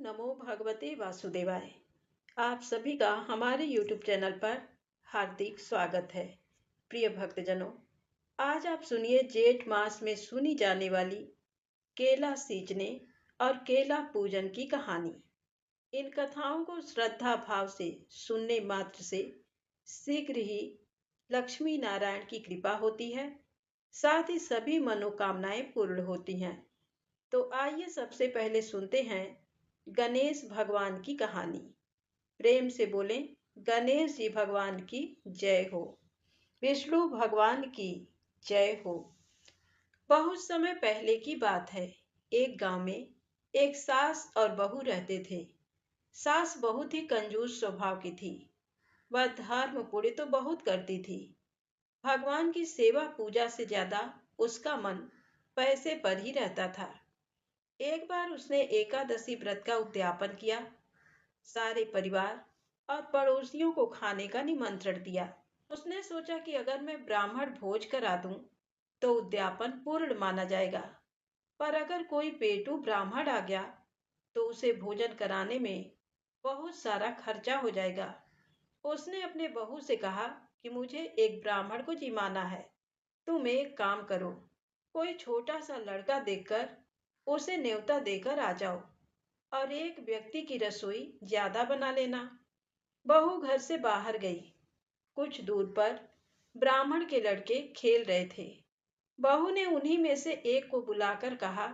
नमो भगवते वासुदेवाय। आप सभी का हमारे YouTube चैनल पर हार्दिक स्वागत है। प्रिय भक्तजनों, आज आप सुनिए जेठ मास में सुनी जाने वाली केला सींचने और केला पूजन की कहानी। इन कथाओं को श्रद्धा भाव से सुनने मात्र से शीघ्र ही लक्ष्मी नारायण की कृपा होती है, साथ ही सभी मनोकामनाएं पूर्ण होती हैं। तो आइए सबसे पहले सुनते हैं गणेश भगवान की कहानी। प्रेम से बोलें, गणेश जी भगवान की जय हो, विष्णु भगवान की जय हो। बहुत समय पहले की बात है। एक गांव में एक सास और बहू रहते थे। सास बहुत ही कंजूस स्वभाव की थी। वह धर्म पुण्य तो बहुत करती थी। भगवान की सेवा पूजा से ज्यादा उसका मन पैसे पर ही रहता था। एक बार उसने एकादशी व्रत का उद्यापन किया। सारे परिवार और पड़ोसियों को खाने का निमंत्रण दिया। उसने सोचा कि अगर मैं ब्राह्मण भोज करा दूं तो उद्यापन पूर्ण माना जाएगा, पर अगर कोई पेटू ब्राह्मण आ गया तो उसे भोजन कराने में बहुत सारा खर्चा हो जाएगा। उसने अपने बहू से कहा कि मुझे एक ब्राह्मण को जिमाना है। तुम एक काम करो, कोई छोटा सा लड़का देखकर उसे न्योता देकर आ जाओ और एक व्यक्ति की रसोई ज्यादा बना लेना। बहू घर से बाहर गई। कुछ दूर पर ब्राह्मण के लड़के खेल रहे थे। बहू ने उन्हीं में से एक को बुलाकर कहा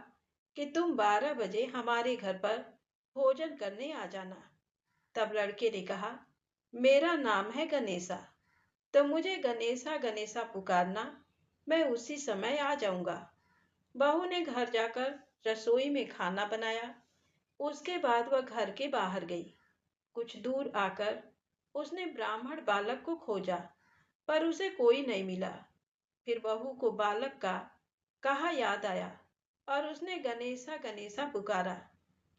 कि तुम 12 बजे हमारे घर पर भोजन करने आ जाना। तब लड़के ने कहा, मेरा नाम है गणेशा, तो मुझे गणेशा गणेशा पुकारना, मैं उसी समय आ जाऊंगा। बहू ने घर जाकर रसोई में खाना बनाया। उसके बाद वह घर के बाहर गई। कुछ दूर आकर उसने ब्राह्मण बालक को खोजा, पर उसे कोई नहीं मिला। फिर बहू को बालक का कहा याद आया और उसने गणेशा गणेशा पुकारा।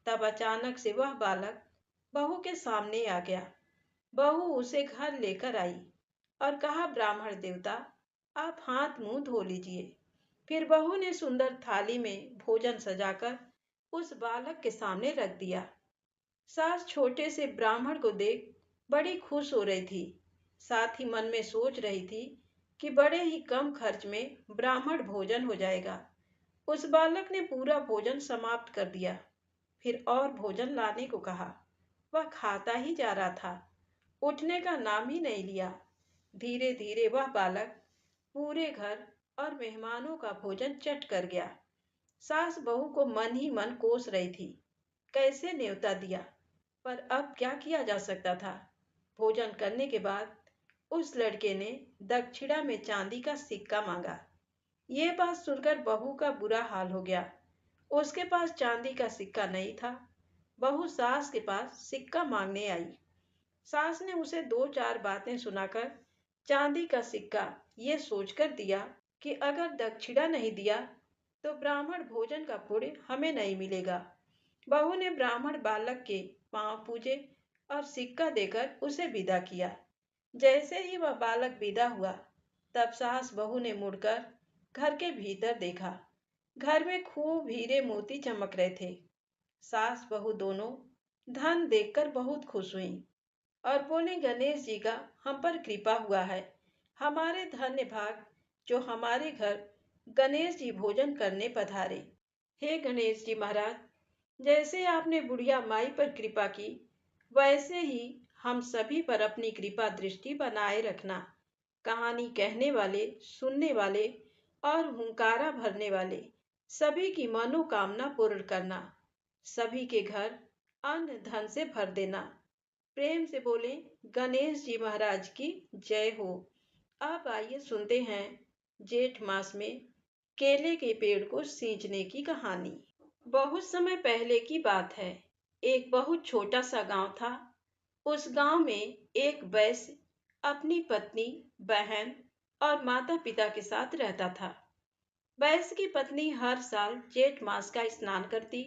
तब अचानक से वह बालक बहू के सामने आ गया। बहू उसे घर लेकर आई और कहा, ब्राह्मण देवता, आप हाथ मुंह धो लीजिए। फिर बहू ने सुंदर थाली में भोजन सजाकर उस बालक के सामने रख दिया। सास छोटे से ब्राह्मण को देख बड़ी खुश हो रही थी। साथ ही मन में सोच रही थी कि बड़े ही कम खर्च में ब्राह्मण भोजन हो जाएगा। उस बालक ने पूरा भोजन समाप्त कर दिया। फिर और भोजन लाने को कहा। वह खाता ही जा रहा था, उठने का नाम ही नहीं लिया। धीरे धीरे वह बालक पूरे घर और मेहमानों का भोजन चट कर गया। सास बहू को मन ही मन कोस रही थी, कैसे न्योता दिया, पर अब क्या किया जा सकता था। भोजन करने के बाद उस लड़के ने दक्षिणा में चांदी का सिक्का मांगा। ये बात सुनकर बहू का बुरा हाल हो गया। उसके पास चांदी का सिक्का नहीं था। बहू सास के पास सिक्का मांगने आई। सास ने उसे दो चार बातें सुनाकर चांदी का सिक्का ये सोचकर दिया कि अगर दक्षिणा नहीं दिया तो ब्राह्मण भोजन का पुण्य हमें नहीं मिलेगा। बहू ने ब्राह्मण बालक के पांव पूजे और सिक्का देकर उसे विदा किया। जैसे ही वह बालक विदा हुआ, तब सास बहू ने मुड़कर घर के भीतर देखा। घर में खूब हीरे मोती चमक रहे थे। सास बहू दोनों धन देखकर बहुत खुश हुई और बोले, गणेश जी का हम पर कृपा हुआ है। हमारे धन्य भाग जो हमारे घर गणेश जी भोजन करने पधारे। हे गणेश जी महाराज, जैसे आपने बुढ़िया माई पर कृपा की, वैसे ही हम सभी पर अपनी कृपा दृष्टि बनाए रखना। कहानी कहने वाले, सुनने वाले और हुंकारा भरने वाले सभी की मनोकामना पूर्ण करना। सभी के घर अन्न धन से भर देना। प्रेम से बोले, गणेश जी महाराज की जय हो। अब आइए सुनते हैं जेठ मास में केले के पेड़ को सींचने की कहानी। बहुत समय पहले की बात है। एक बहुत छोटा सा गांव था। उस गांव में एक वैश्य अपनी पत्नी, बहन और माता पिता के साथ रहता था। वैश्य की पत्नी हर साल जेठ मास का स्नान करती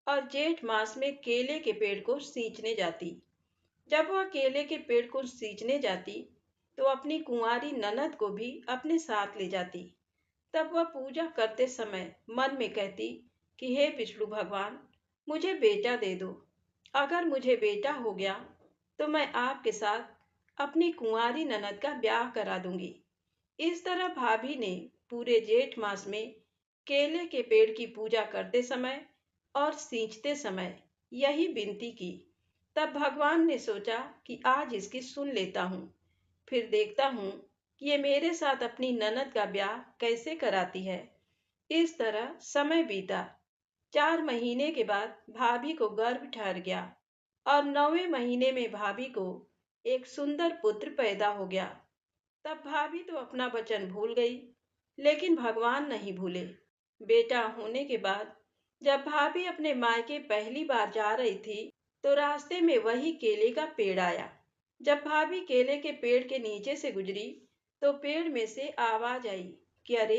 और जेठ मास में केले के पेड़ को सींचने जाती। जब वह केले के पेड़ को सींचने जाती तो अपनी कुंवारी ननद को भी अपने साथ ले जाती। तब वह पूजा करते समय मन में कहती कि हे विष्णु भगवान, मुझे बेटा दे दो। अगर मुझे बेटा हो गया तो मैं आपके साथ अपनी कुंवारी ननद का ब्याह करा दूंगी। इस तरह भाभी ने पूरे जेठ मास में केले के पेड़ की पूजा करते समय और सींचते समय यही विनती की। तब भगवान ने सोचा कि आज इसकी सुन लेता हूँ, फिर देखता हूँ कि ये मेरे साथ अपनी ननद का ब्याह कैसे कराती है। इस तरह समय बीता। 4 महीने के बाद भाभी को गर्भ ठहर गया और 9वें महीने में भाभी को एक सुंदर पुत्र पैदा हो गया। तब भाभी तो अपना वचन भूल गई, लेकिन भगवान नहीं भूले। बेटा होने के बाद जब भाभी अपने मायके पहली बार जा रही थी, तो रास्ते में वही केले का पेड़ आया। जब भाभी केले के पेड़ के नीचे से गुजरी, तो पेड़ में से आवाज आई कि अरे,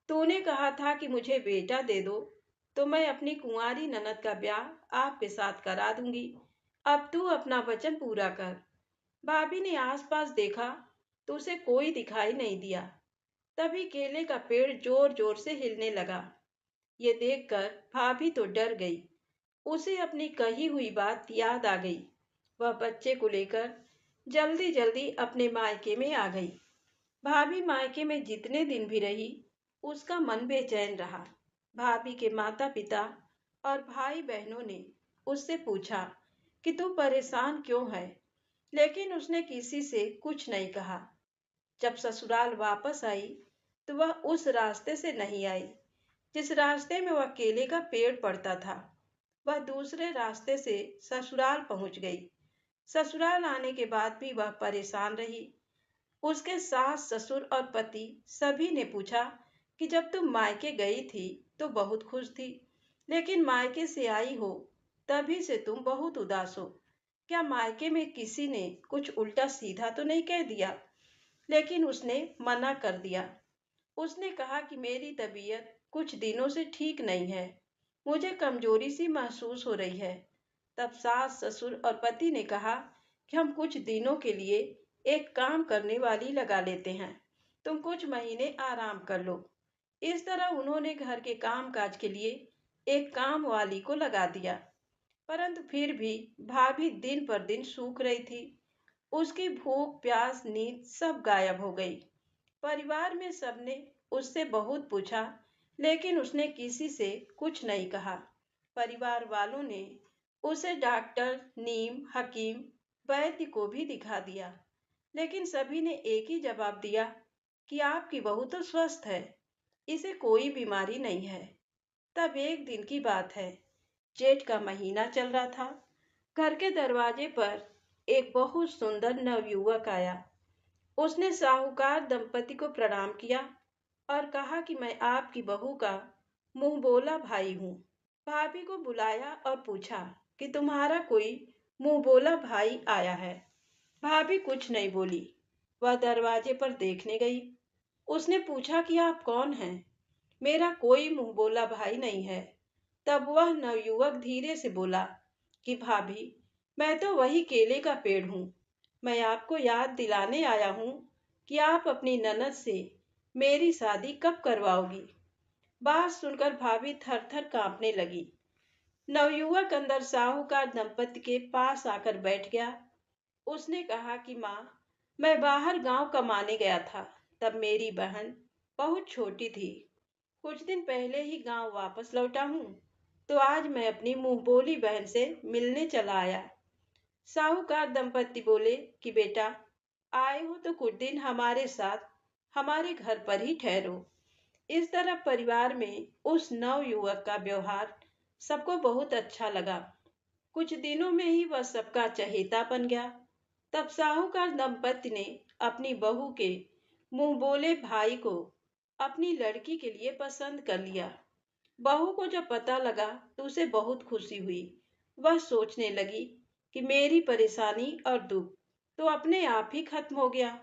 तूने कहा था कि मुझे बेटा दे दो, तो मैं अपनी कुंवारी ननद का ब्याह आपके साथ करा दूंगी। अब तू अपना वचन पूरा कर। भाभी ने आसपास देखा तो उसे कोई दिखाई नहीं दिया। तभी केले का पेड़ जोर जोर से हिलने लगा। ये देखकर भाभी तो डर गई। उसे अपनी कही हुई बात याद आ गई। वह बच्चे को लेकर जल्दी जल्दी अपने मायके में आ गई। भाभी मायके में जितने दिन भी रही, उसका मन बेचैन रहा। भाभी के माता पिता और भाई बहनों ने उससे पूछा कि तू परेशान क्यों है, लेकिन उसने किसी से कुछ नहीं कहा। जब ससुराल वापस आई, तो वह उस रास्ते से नहीं आई जिस रास्ते में वह केले का पेड़ पड़ता था। वह दूसरे रास्ते से ससुराल पहुंच गई। ससुराल आने के बाद भी वह परेशान रही। उसके सास ससुर और पति सभी ने पूछा कि जब तुम मायके गई थी तो बहुत खुश थी, लेकिन मायके से आई हो तभी से तुम बहुत उदास हो। क्या मायके में किसी ने कुछ उल्टा सीधा तो नहीं कह दिया? लेकिन उसने मना कर दिया। उसने कहा कि मेरी तबीयत कुछ दिनों से ठीक नहीं है, मुझे कमजोरी सी महसूस हो रही है। तब सास ससुर और पति ने कहा कि हम कुछ दिनों के लिए एक काम करने वाली लगा लेते हैं, तुम कुछ महीने आराम कर लो। इस तरह उन्होंने घर के काम काज के लिए एक काम वाली को लगा दिया। परंतु फिर भी भाभी दिन पर दिन सूख रही थी। उसकी भूख प्यास नींद सब गायब हो गई। परिवार में सबने उससे बहुत पूछा, लेकिन उसने किसी से कुछ नहीं कहा। परिवार वालों ने उसे डॉक्टर, नीम, हकीम, वैद्य को भी दिखा दिया, लेकिन सभी ने एक ही जवाब दिया कि आपकी बहू तो स्वस्थ है, इसे कोई बीमारी नहीं है। तब एक दिन की बात है, जेठ का महीना चल रहा था। घर के दरवाजे पर एक बहुत सुंदर नवयुवक आया। उसने साहूकार दंपति को प्रणाम किया और कहा कि मैं आपकी बहू का मुंह बोला भाई हूँ। भाभी को बुलाया और पूछा कि तुम्हारा कोई मुंह बोला भाई आया है। भाभी कुछ नहीं बोली। वह दरवाजे पर देखने गई। उसने पूछा कि आप कौन हैं? मेरा कोई मुंह बोला भाई नहीं है। तब वह नवयुवक धीरे से बोला कि भाभी, मैं तो वही केले का पेड़ हूँ। मैं आपको याद दिलाने आया हूँ कि आप अपनी ननद से मेरी शादी कब करवाओगी। बात सुनकर भाभी थर थर कांपने लगी। नवयुवक अंदर साहूकार दंपति के पास आकर बैठ गया। उसने कहा कि माँ, मैं बाहर गांव कमाने गया था, तब मेरी बहन बहुत छोटी थी। कुछ दिन पहले ही गांव वापस लौटा हूँ, तो आज मैं अपनी मुंह बोली बहन से मिलने चला आया। साहूकार दंपति बोले कि बेटा, आए हो तो कुछ दिन हमारे साथ हमारे घर पर ही ठहरो। इस तरह परिवार में उस नव युवक का व्यवहार सबको बहुत अच्छा लगा। कुछ दिनों में ही वह सबका चहेता बन गया। तब साहूकार दंपति ने अपनी बहू के मुंह बोले भाई को अपनी लड़की के लिए पसंद कर लिया। बहू को जब पता लगा तो उसे बहुत खुशी हुई। वह सोचने लगी कि मेरी परेशानी और दुख तो अपने आप ही खत्म हो गया।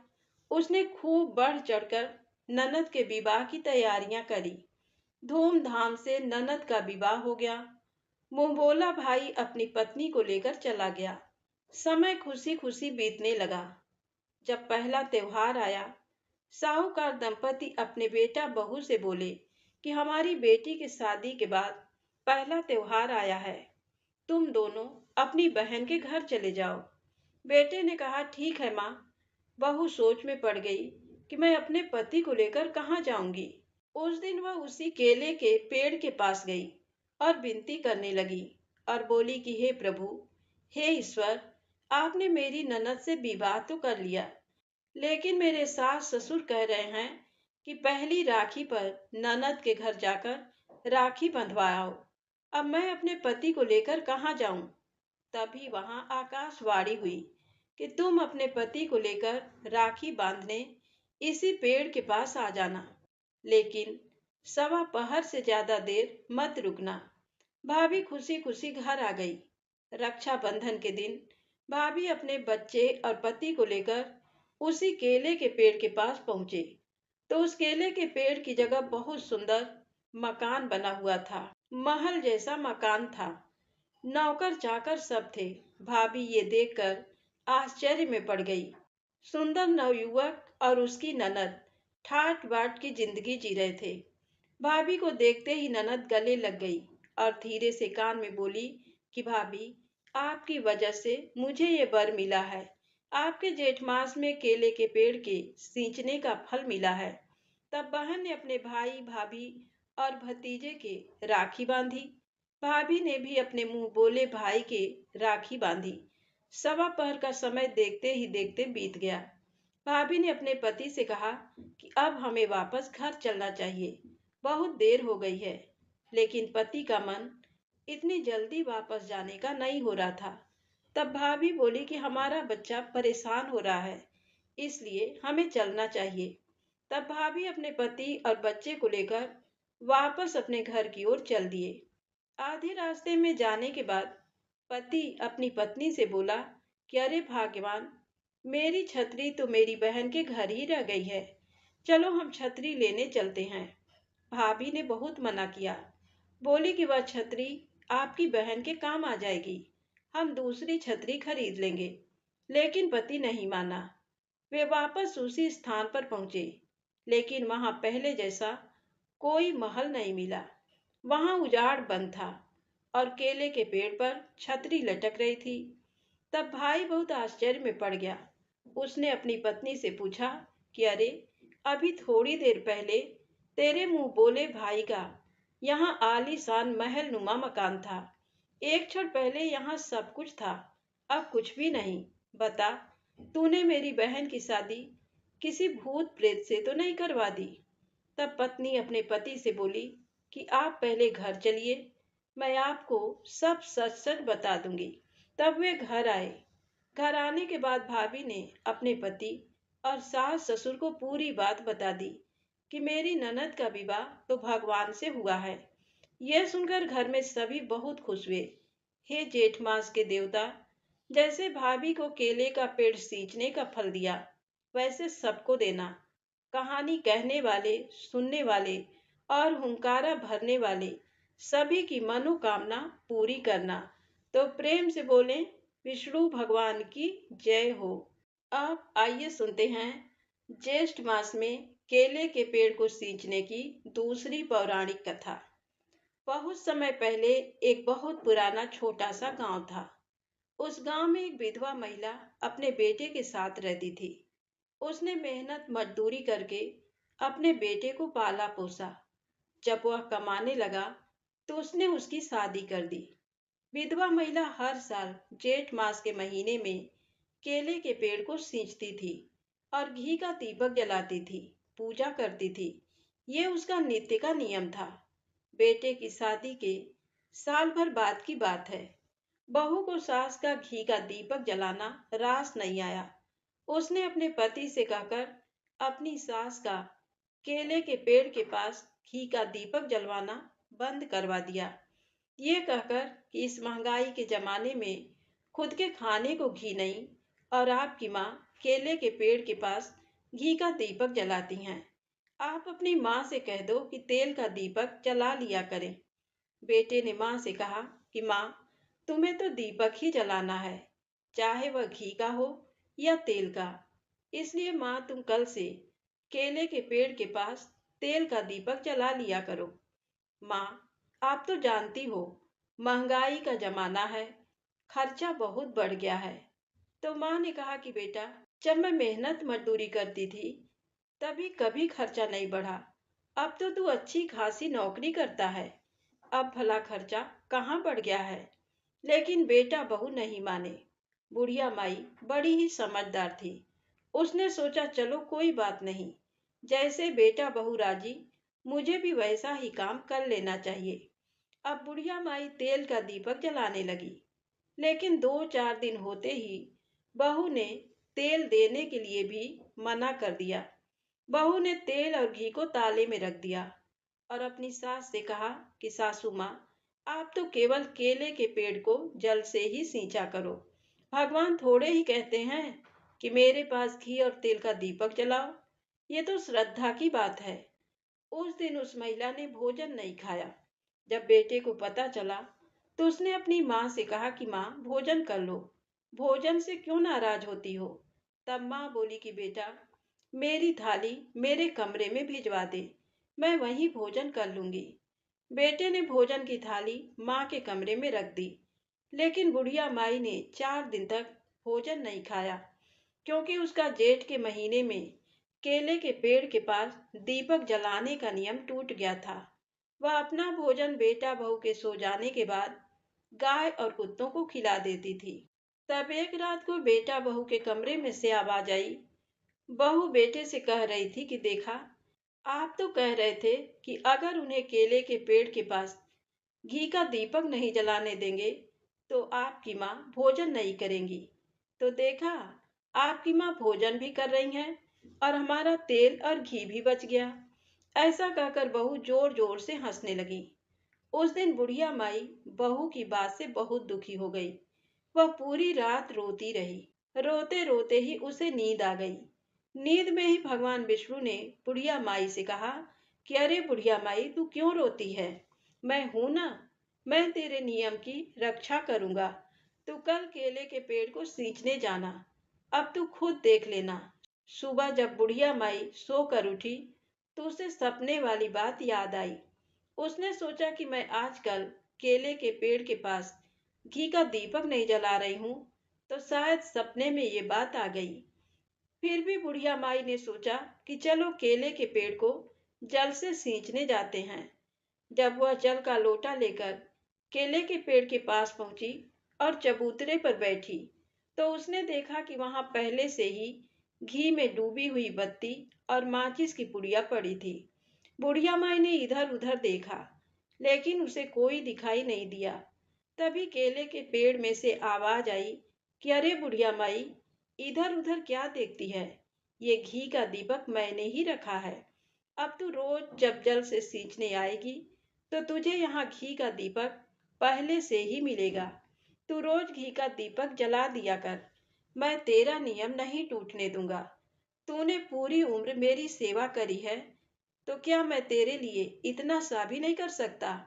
उसने खूब बढ़ चढ़कर ननद के विवाह की तैयारियां करी। धूमधाम से ननद का विवाह हो गया। मुंहबोला भाई अपनी पत्नी को लेकर चला गया। समय खुशी खुशी बीतने लगा। जब पहला त्योहार आया, साहूकार दंपति अपने बेटा बहू से बोले कि हमारी बेटी की शादी के बाद पहला त्योहार आया है। तुम दोनों अपनी बहन के घर चले जाओ। बेटे ने कहा, ठीक है माँ। बहू सोच में पड़ गई कि मैं अपने पति को लेकर कहाँ जाऊंगी। उस दिन वह उसी केले के पेड़ के पास गई और विनती करने लगी और बोली कि हे प्रभु, हे ईश्वर, आपने मेरी ननद से विवाह तो कर लिया, लेकिन मेरे सास ससुर कह रहे हैं कि पहली राखी पर ननद के घर जाकर राखी बंधवाओ। अब मैं अपने पति को लेकर कहाँ जाऊं। तभी वहां आकाशवाणी हुई कि तुम अपने पति को लेकर राखी बांधने इसी पेड़ के पास आ जाना, लेकिन सवा पहर से ज्यादा देर मत रुकना। भाभी खुशी खुशी घर आ गई। रक्षाबंधन के दिन भाभी अपने बच्चे और पति को लेकर उसी केले के पेड़ के पास पहुंचे तो उस केले के पेड़ की जगह बहुत सुंदर मकान बना हुआ था। महल जैसा मकान था। नौकर चाकर सब थे। भाभी ये देखकर आश्चर्य में पड़ गई। सुंदर नवयुवक और उसकी ननद ठाट बाट की जिंदगी जी रहे थे। भाभी को देखते ही ननद गले लग गई और धीरे से कान में बोली कि भाभी, आपकी वजह से मुझे ये वर मिला है। आपके जेठ मास में केले के पेड़ के सींचने का फल मिला है। तब बहन ने अपने भाई भाभी और भतीजे के राखी बांधी। भाभी ने भी अपने मुंह बोले भाई के राखी बांधी। सवा पहर का समय देखते ही देखते बीत गया। भाभी ने अपने पति से कहा कि अब हमें वापस घर चलना चाहिए, बहुत देर हो गई है। लेकिन पति का मन इतनी जल्दी वापस जाने का नहीं हो रहा था। तब भाभी बोली कि हमारा बच्चा परेशान हो रहा है, इसलिए हमें चलना चाहिए। तब भाभी अपने पति और बच्चे को लेकर वापस अपने घर की ओर चल दिए। आधे रास्ते में जाने के बाद पति अपनी पत्नी से बोला कि अरे भाग्यवान, मेरी छतरी तो मेरी बहन के घर ही रह गई है। चलो हम छतरी लेने चलते हैं। भाभी ने बहुत मना किया। बोली कि वह छतरी आपकी बहन के काम आ जाएगी, हम दूसरी छतरी खरीद लेंगे। लेकिन पति नहीं माना। वे वापस उसी स्थान पर पहुंचे, लेकिन वहां पहले जैसा कोई महल नहीं मिला। वहां उजाड़ बंद था और केले के पेड़ पर छतरी लटक रही थी। तब भाई बहुत आश्चर्य में पड़ गया। उसने अपनी पत्नी से पूछा कि अरे, अभी थोड़ी देर पहले तेरे मुंह बोले भाई का यहाँ आलीशान महल नुमा मकान था। एक क्षण पहले यहाँ सब कुछ था, अब कुछ भी नहीं। बता, तूने मेरी बहन की शादी किसी भूत प्रेत से तो नहीं करवा दी। तब पत्नी अपने पति से बोली कि आप पहले घर चलिए, मैं आपको सब सच सच बता दूंगी। तब वे घर आए। घर आने के बाद भाभी ने अपने पति और सास ससुर को पूरी बात बता दी कि मेरी ननद का विवाह तो भगवान से हुआ है। यह सुनकर घर में सभी बहुत खुश हुए। हे जेठ मास के देवता, जैसे भाभी को केले का पेड़ सींचने का फल दिया, वैसे सबको देना। कहानी कहने वाले, सुनने वाले और हुंकारा भरने वाले सभी की मनोकामना पूरी करना। तो प्रेम से बोलें, विष्णु भगवान की जय हो। अब आइए सुनते हैं ज्येष्ठ मास में केले के पेड़ को सींचने की दूसरी पौराणिक कथा। बहुत समय पहले एक बहुत पुराना छोटा सा गांव था। उस गांव में एक विधवा महिला अपने बेटे के साथ रहती थी। उसने मेहनत मजदूरी करके अपने बेटे को पाला पोसा। जब वह कमाने लगा तो उसने उसकी शादी कर दी। विधवा महिला हर साल जेठ मास के महीने में केले के पेड़ को सींचती थी और घी का दीपक जलाती थी, पूजा करती थी। ये उसका नित्य का नियम था। बेटे की शादी के साल भर बाद की बात है। बहू को सास का घी का दीपक जलाना रास नहीं आया। उसने अपने पति से कहकर अपनी सास का केले के पेड़ के पास घी का दीपक जलवाना बंद करवा दिया। ये कहकर कि इस महंगाई के जमाने में खुद के खाने को घी नहीं और आपकी माँ केले के पेड़ के पास घी का दीपक जलाती हैं। आप अपनी माँ से कह दो कि तेल का दीपक जला लिया करें। बेटे ने माँ से कहा कि माँ, तुम्हें तो दीपक ही जलाना है, चाहे वह घी का हो या तेल का। इसलिए माँ, तुम कल से केले के पेड़ के पास तेल का दीपक जला लिया करो। माँ, आप तो जानती हो महंगाई का जमाना है, खर्चा बहुत बढ़ गया है। तो माँ ने कहा कि बेटा, जब मैं मेहनत मजदूरी करती थी तभी कभी खर्चा नहीं बढ़ा। अब तो तू अच्छी खासी नौकरी करता है, अब भला खर्चा कहाँ बढ़ गया है। लेकिन बेटा बहू नहीं माने। बुढ़िया माई बड़ी ही समझदार थी। उसने सोचा चलो कोई बात नहीं, जैसे बेटा बहू राजी, मुझे भी वैसा ही काम कर लेना चाहिए। अब बुढ़िया माई तेल का दीपक जलाने लगी। लेकिन 2-4 दिन होते ही बहू ने तेल देने के लिए भी मना कर दिया। बहू ने तेल और घी को ताले में रख दिया और अपनी सास से कहा कि सासू माँ, आप तो केवल केले के पेड़ को जल से ही सींचा करो। भगवान थोड़े ही कहते हैं कि मेरे पास घी और तेल का दीपक जलाओ। ये तो श्रद्धा की बात है। उस दिन उस महिला ने भोजन नहीं खाया। जब बेटे को पता चला तो उसने अपनी माँ से कहा कि माँ, भोजन कर लो, भोजन से क्यों नाराज होती हो। तब माँ बोली कि बेटा, मेरी थाली मेरे कमरे में भिजवा दे, मैं वहीं भोजन कर लूंगी। बेटे ने भोजन की थाली माँ के कमरे में रख दी। लेकिन बुढ़िया माई ने 4 दिन तक भोजन नहीं खाया, क्योंकि उसका जेठ के महीने में केले के पेड़ के पास दीपक जलाने का नियम टूट गया था। वह अपना भोजन बेटा बहू के सो जाने के बाद गाय और कुत्तों को खिला देती थी। तब एक रात को बेटा बहू के कमरे में से आवाज आई। बहू बेटे से कह रही थी कि देखा, आप तो कह रहे थे कि अगर उन्हें केले के पेड़ के पास घी का दीपक नहीं जलाने देंगे तो आपकी माँ भोजन नहीं करेंगी। तो देखा, आपकी माँ भोजन भी कर रही हैं और हमारा तेल और घी भी बच गया। ऐसा कहकर बहू जोर जोर से हंसने लगी। उस दिन बुढ़िया माई बहू की बात से बहुत दुखी हो गई। वह पूरी रात रोती रही। रोते रोते ही उसे नींद आ गई। नींद में ही भगवान विष्णु ने बुढ़िया माई से कहा कि अरे बुढ़िया माई, तू क्यों रोती है, मैं हूं ना, मैं तेरे नियम की रक्षा करूंगा। तू कल केले के पेड़ को सींचने जाना, अब तू खुद देख लेना। सुबह जब बुढ़िया माई सोकर उठी तो उसे सपने वाली बात याद आई। उसने सोचा कि मैं आजकल केले के पेड़ के पास घी का दीपक नहीं जला रही हूँ, तो शायद सपने में ये बात आ गई। फिर भी बुढ़िया माई ने सोचा कि चलो केले के पेड़ को जल से सींचने जाते हैं। जब वह जल का लोटा लेकर केले के पेड़ के पास पहुंची और चबूतरे पर बैठी, तो उसने देखा कि वहां पहले से ही घी में डूबी हुई बत्ती और माचिस की पुड़िया पड़ी थी। बुढ़िया माई ने इधर उधर देखा, लेकिन उसे कोई दिखाई नहीं दिया। तभी केले के पेड़ में से आवाज आई कि अरे बुढ़िया माई, इधर उधर क्या देखती है, ये घी का दीपक मैंने ही रखा है। अब तू रोज जब जल से सींचने आएगी तो तुझे यहाँ घी का दीपक पहले से ही मिलेगा। तू रोज घी का दीपक जला दिया कर, मैं तेरा नियम नहीं टूटने दूंगा। तूने पूरी उम्र मेरी सेवा करी है, तो क्या मैं तेरे लिए इतना सा भी नहीं कर सकता।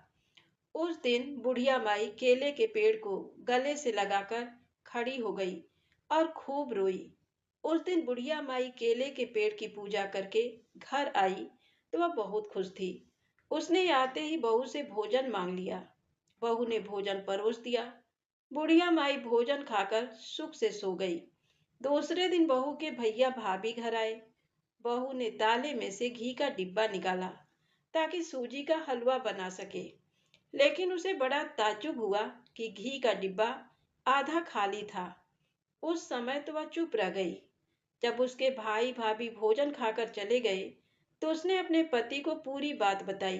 उस दिन बुढ़िया माई केले के पेड़ को गले से लगाकर खड़ी हो गई और खूब रोई। उस दिन बुढ़िया माई केले के पेड़ की पूजा करके घर आई तो वह बहुत खुश थी। उसने आते ही बहू से भोजन मांग लिया। बहू ने भोजन परोस दिया। बुढ़िया माई भोजन खाकर सुख से सो गई। दूसरे दिन बहू के भैया भाभी घर आए। बहू ने ताले में से घी का डिब्बा निकाला ताकि सूजी का हलवा बना सके। लेकिन उसे बड़ा ताज्जुब हुआ कि घी का डिब्बा आधा खाली था। उस समय तो वह चुप रह गई। जब उसके भाई भाभी भोजन खाकर चले गए तो उसने अपने पति को पूरी बात बताई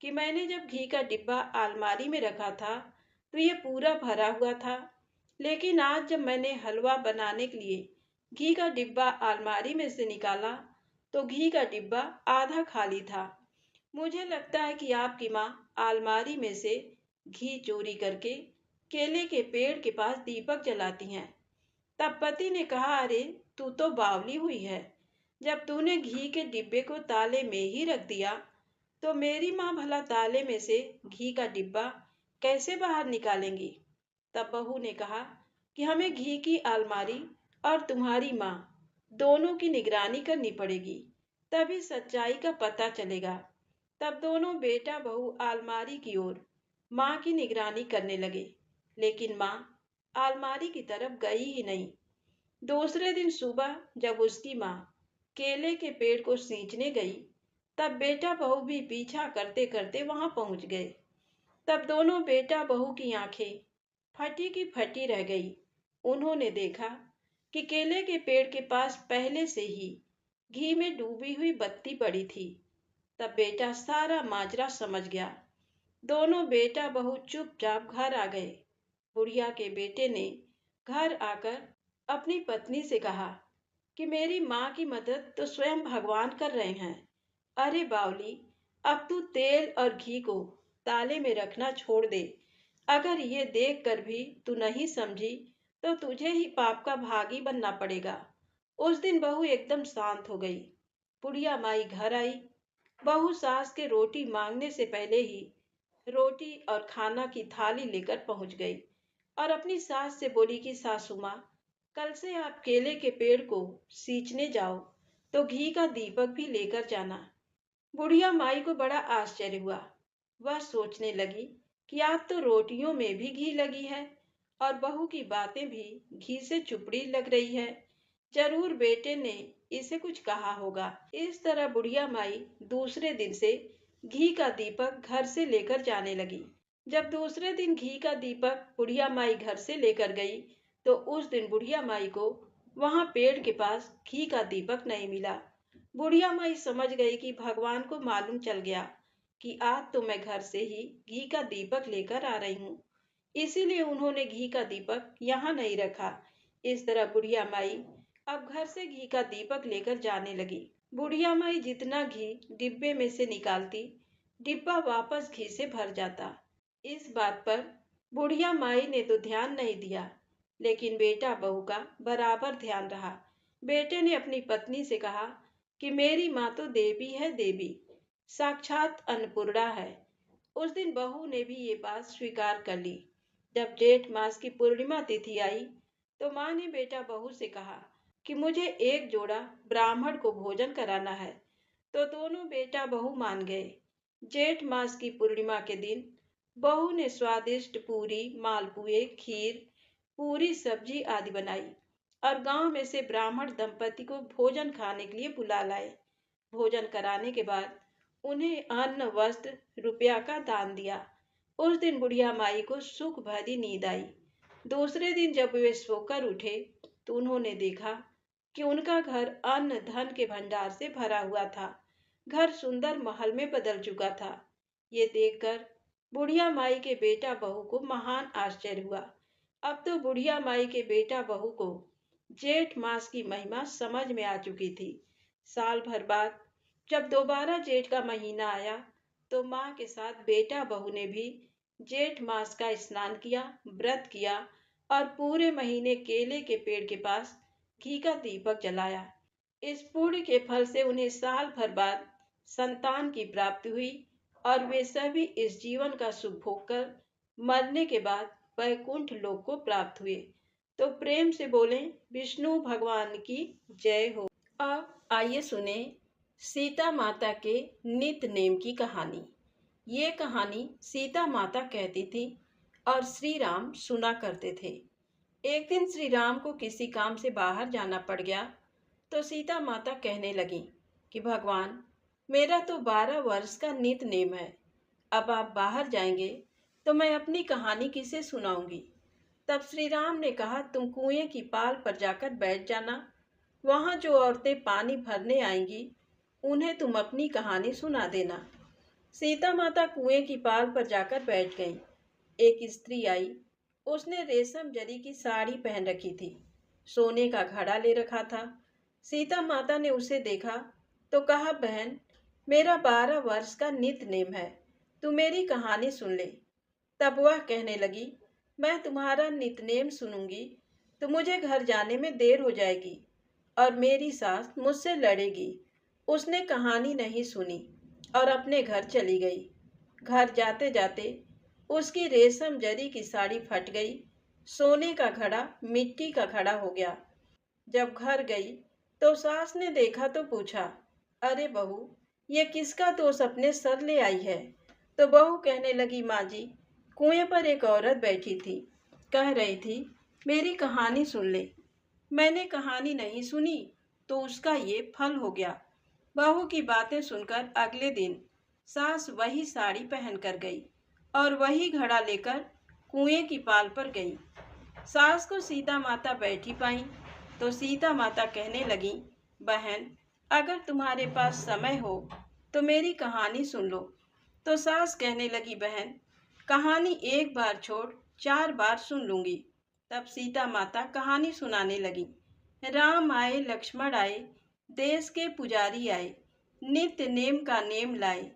कि मैंने जब घी का डिब्बा अलमारी में रखा था तो ये पूरा भरा हुआ था, लेकिन आज जब मैंने हलवा बनाने के लिए घी का डिब्बा अलमारी में से निकाला तो घी का डिब्बा आधा खाली था। मुझे लगता है कि आपकी माँ अलमारी में से घी चोरी करके केले के पेड़ के पास दीपक जलाती हैं। तब पति ने कहा, अरे तू तो बावली हुई है, जब तूने घी के डिब्बे को ताले में ही रख दिया तो मेरी माँ भला ताले में से घी का डिब्बा कैसे बाहर निकालेंगी। तब बहू ने कहा कि हमें घी की अलमारी और तुम्हारी माँ दोनों की निगरानी करनी पड़ेगी, तभी सच्चाई का पता चलेगा। तब दोनों बेटा बहू अलमारी की ओर माँ की निगरानी करने लगे, लेकिन माँ अलमारी की तरफ गई ही नहीं। दूसरे दिन सुबह जब उसकी माँ केले के पेड़ को सींचने गई, तब बेटा बहू भी पीछा करते करते वहां पहुंच गए। तब दोनों बेटा बहू की आंखें फटी की फटी रह गई। उन्होंने देखा कि केले के पेड़ के पास पहले से ही घी में डूबी हुई बत्ती पड़ी थी। तब बेटा सारा माजरा समझ गया। दोनों बेटा बहू चुपचाप घर आ गए। बुढ़िया के बेटे ने घर आकर अपनी पत्नी से कहा कि मेरी माँ की मदद तो स्वयं भगवान कर रहे हैं। अरे बावली, अब तू तेल और घी को ताले में रखना छोड़ दे। अगर ये देख कर भी तू नहीं समझी तो तुझे ही पाप का भागी बनना पड़ेगा। उस दिन बहू एकदम शांत हो गई। बुढ़िया माई घर आई। बहू सास के रोटी मांगने से पहले ही रोटी और खाना की थाली लेकर पहुंच गई और अपनी सास से बोली कि सासू माँ, कल से आप केले के पेड़ को सींचने जाओ तो घी का दीपक भी लेकर जाना। बुढ़िया माई को बड़ा आश्चर्य हुआ। वह सोचने लगी कि आज तो रोटियों में भी घी लगी है और बहू की बातें भी घी से चुपड़ी लग रही है। जरूर बेटे ने इसे कुछ कहा होगा। इस तरह बुढ़िया माई दूसरे दिन से घी का दीपक घर से लेकर जाने लगी। जब दूसरे दिन घी का दीपक बुढ़िया माई घर से लेकर गई तो उस दिन बुढ़िया माई को वहां पेड़ के पास घी का दीपक नहीं मिला। बुढ़िया माई समझ गई कि भगवान को मालूम चल गया कि आज तो मैं घर से ही घी का दीपक लेकर आ रही हूँ, इसीलिए उन्होंने घी का दीपक यहाँ नहीं रखा। इस तरह बुढ़िया माई अब घर से घी का दीपक लेकर जाने लगी। बुढ़िया माई जितना घी डिब्बे में से निकालती, डिब्बा वापस घी से भर जाता। इस बात पर बुढ़िया माई ने तो ध्यान नहीं दिया, लेकिन बेटा बहू का बराबर ध्यान रहा। बेटे ने अपनी पत्नी से कहा कि मेरी माँ तो देवी है, देवी साक्षात अन्नपूर्णा है। उस दिन बहू ने भी ये बात स्वीकार कर ली। जब जेठ मास की पूर्णिमा तिथि आई तो माँ ने बेटा बहू से कहा कि मुझे एक जोड़ा ब्राह्मण को भोजन कराना है। तो दोनों बेटा बहू मान गए। जेठ मास की पूर्णिमा के दिन बहू ने स्वादिष्ट पूरी, मालपुए, खीर, पूरी सब्जी आदि बनाई और गांव में से ब्राह्मण दंपति को भोजन खाने के लिए बुला लाए। भोजन कराने के बाद उन्हें अन्न, वस्त्र, रुपया का दान दिया। उस दिन बुढ़िया माई को सुख भरी नींद आई। दूसरे दिन जब वे सोकर उठे तो उन्होंने देखा कि उनका घर अन्न धन के भंडार से भरा हुआ था। घर सुंदर महल में बदल चुका था। ये देखकर बुढ़िया माई के बेटा बहू को महान आश्चर्य हुआ। अब तो बुढ़िया माई के बेटा बहू को जेठ मास की महिमा समझ में आ चुकी थी। साल भर बाद जब दोबारा जेठ का महीना आया तो माँ के साथ बेटा बहू ने भी जेठ मास का स्नान किया, व्रत किया और पूरे महीने केले के पेड़ के पास घी का दीपक जलाया। इस पुण्य के फल से उन्हें साल भर बाद संतान की प्राप्ति हुई और वे सभी इस जीवन का सुख भोग कर मरने के बाद वैकुंठ लोक को प्राप्त हुए। तो प्रेम से बोलें विष्णु भगवान की जय हो। अब आइए सुने सीता माता के नित नेम की कहानी। ये कहानी सीता माता कहती थी और श्री राम सुना करते थे। एक दिन श्री राम को किसी काम से बाहर जाना पड़ गया तो सीता माता कहने लगी कि भगवान, मेरा तो 12 वर्ष का नित नेम है। अब आप बाहर जाएंगे तो मैं अपनी कहानी किसे सुनाऊंगी। तब श्री राम ने कहा, तुम कुएं की पाल पर जाकर बैठ जाना। वहां जो औरतें पानी भरने आएंगी उन्हें तुम अपनी कहानी सुना देना। सीता माता कुएं की पाल पर जाकर बैठ गईं। एक स्त्री आई। उसने रेशम जरी की साड़ी पहन रखी थी, सोने का घड़ा ले रखा था। सीता माता ने उसे देखा तो कहा, बहन, मेरा 12 वर्ष का नित नेम है, तू मेरी कहानी सुन ले। तब वह कहने लगी, मैं तुम्हारा नितनेम सुनूंगी तो मुझे घर जाने में देर हो जाएगी और मेरी सास मुझसे लड़ेगी। उसने कहानी नहीं सुनी और अपने घर चली गई। घर जाते जाते उसकी रेशम जरी की साड़ी फट गई, सोने का घड़ा मिट्टी का घड़ा हो गया। जब घर गई तो सास ने देखा तो पूछा, अरे बहू, ये किसका दोष अपने सर ले आई है। तो बहू कहने लगी, माँ जी, कुएं पर एक औरत बैठी थी, कह रही थी मेरी कहानी सुन ले। मैंने कहानी नहीं सुनी तो उसका ये फल हो गया। बहू की बातें सुनकर अगले दिन सास वही साड़ी पहन कर गई और वही घड़ा लेकर कुएं की पाल पर गई। सास को सीता माता बैठी पाई तो सीता माता कहने लगी, बहन, अगर तुम्हारे पास समय हो तो मेरी कहानी सुन लो। तो सास कहने लगी, बहन, कहानी एक बार छोड़ 4 बार सुन लूंगी। तब सीता माता कहानी सुनाने लगी। राम आए लक्ष्मण आए, देश के पुजारी आए, नित्य नेम का नेम लाए।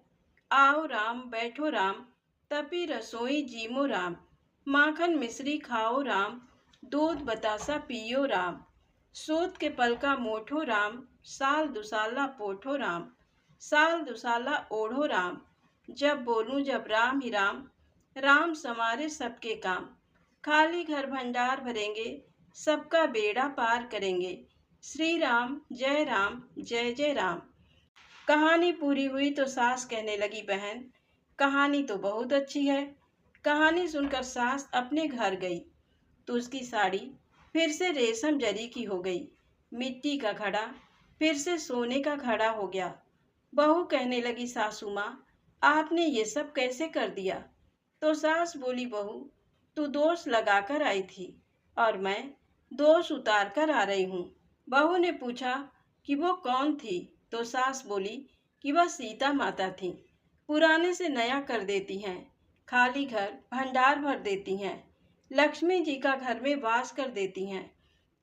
आओ राम बैठो राम, तपी रसोई जीमो राम। माखन मिश्री खाओ राम, दूध बतासा पियो राम। सूत के पल का मोठो राम, साल दुसाला पोठो राम। साल दुसाला ओढ़ो राम, जब बोलूं जब राम ही राम। राम समारे सबके काम, खाली घर भंडार भरेंगे, सबका बेड़ा पार करेंगे। श्री राम जय राम जय जय राम। कहानी पूरी हुई तो सास कहने लगी, बहन, कहानी तो बहुत अच्छी है। कहानी सुनकर सास अपने घर गई तो उसकी साड़ी फिर से रेशम जरी की हो गई। मिट्टी का घड़ा फिर से सोने का घड़ा हो गया। बहू कहने लगी, सासू माँ, आपने ये सब कैसे कर दिया? तो सास बोली, बहू, तू दोष लगाकर आई थी और मैं दोष उतार कर आ रही हूँ। बहू ने पूछा कि वो कौन थी? तो सास बोली कि वह सीता माता थी। पुराने से नया कर देती हैं, खाली घर भंडार भर देती हैं, लक्ष्मी जी का घर में वास कर देती हैं,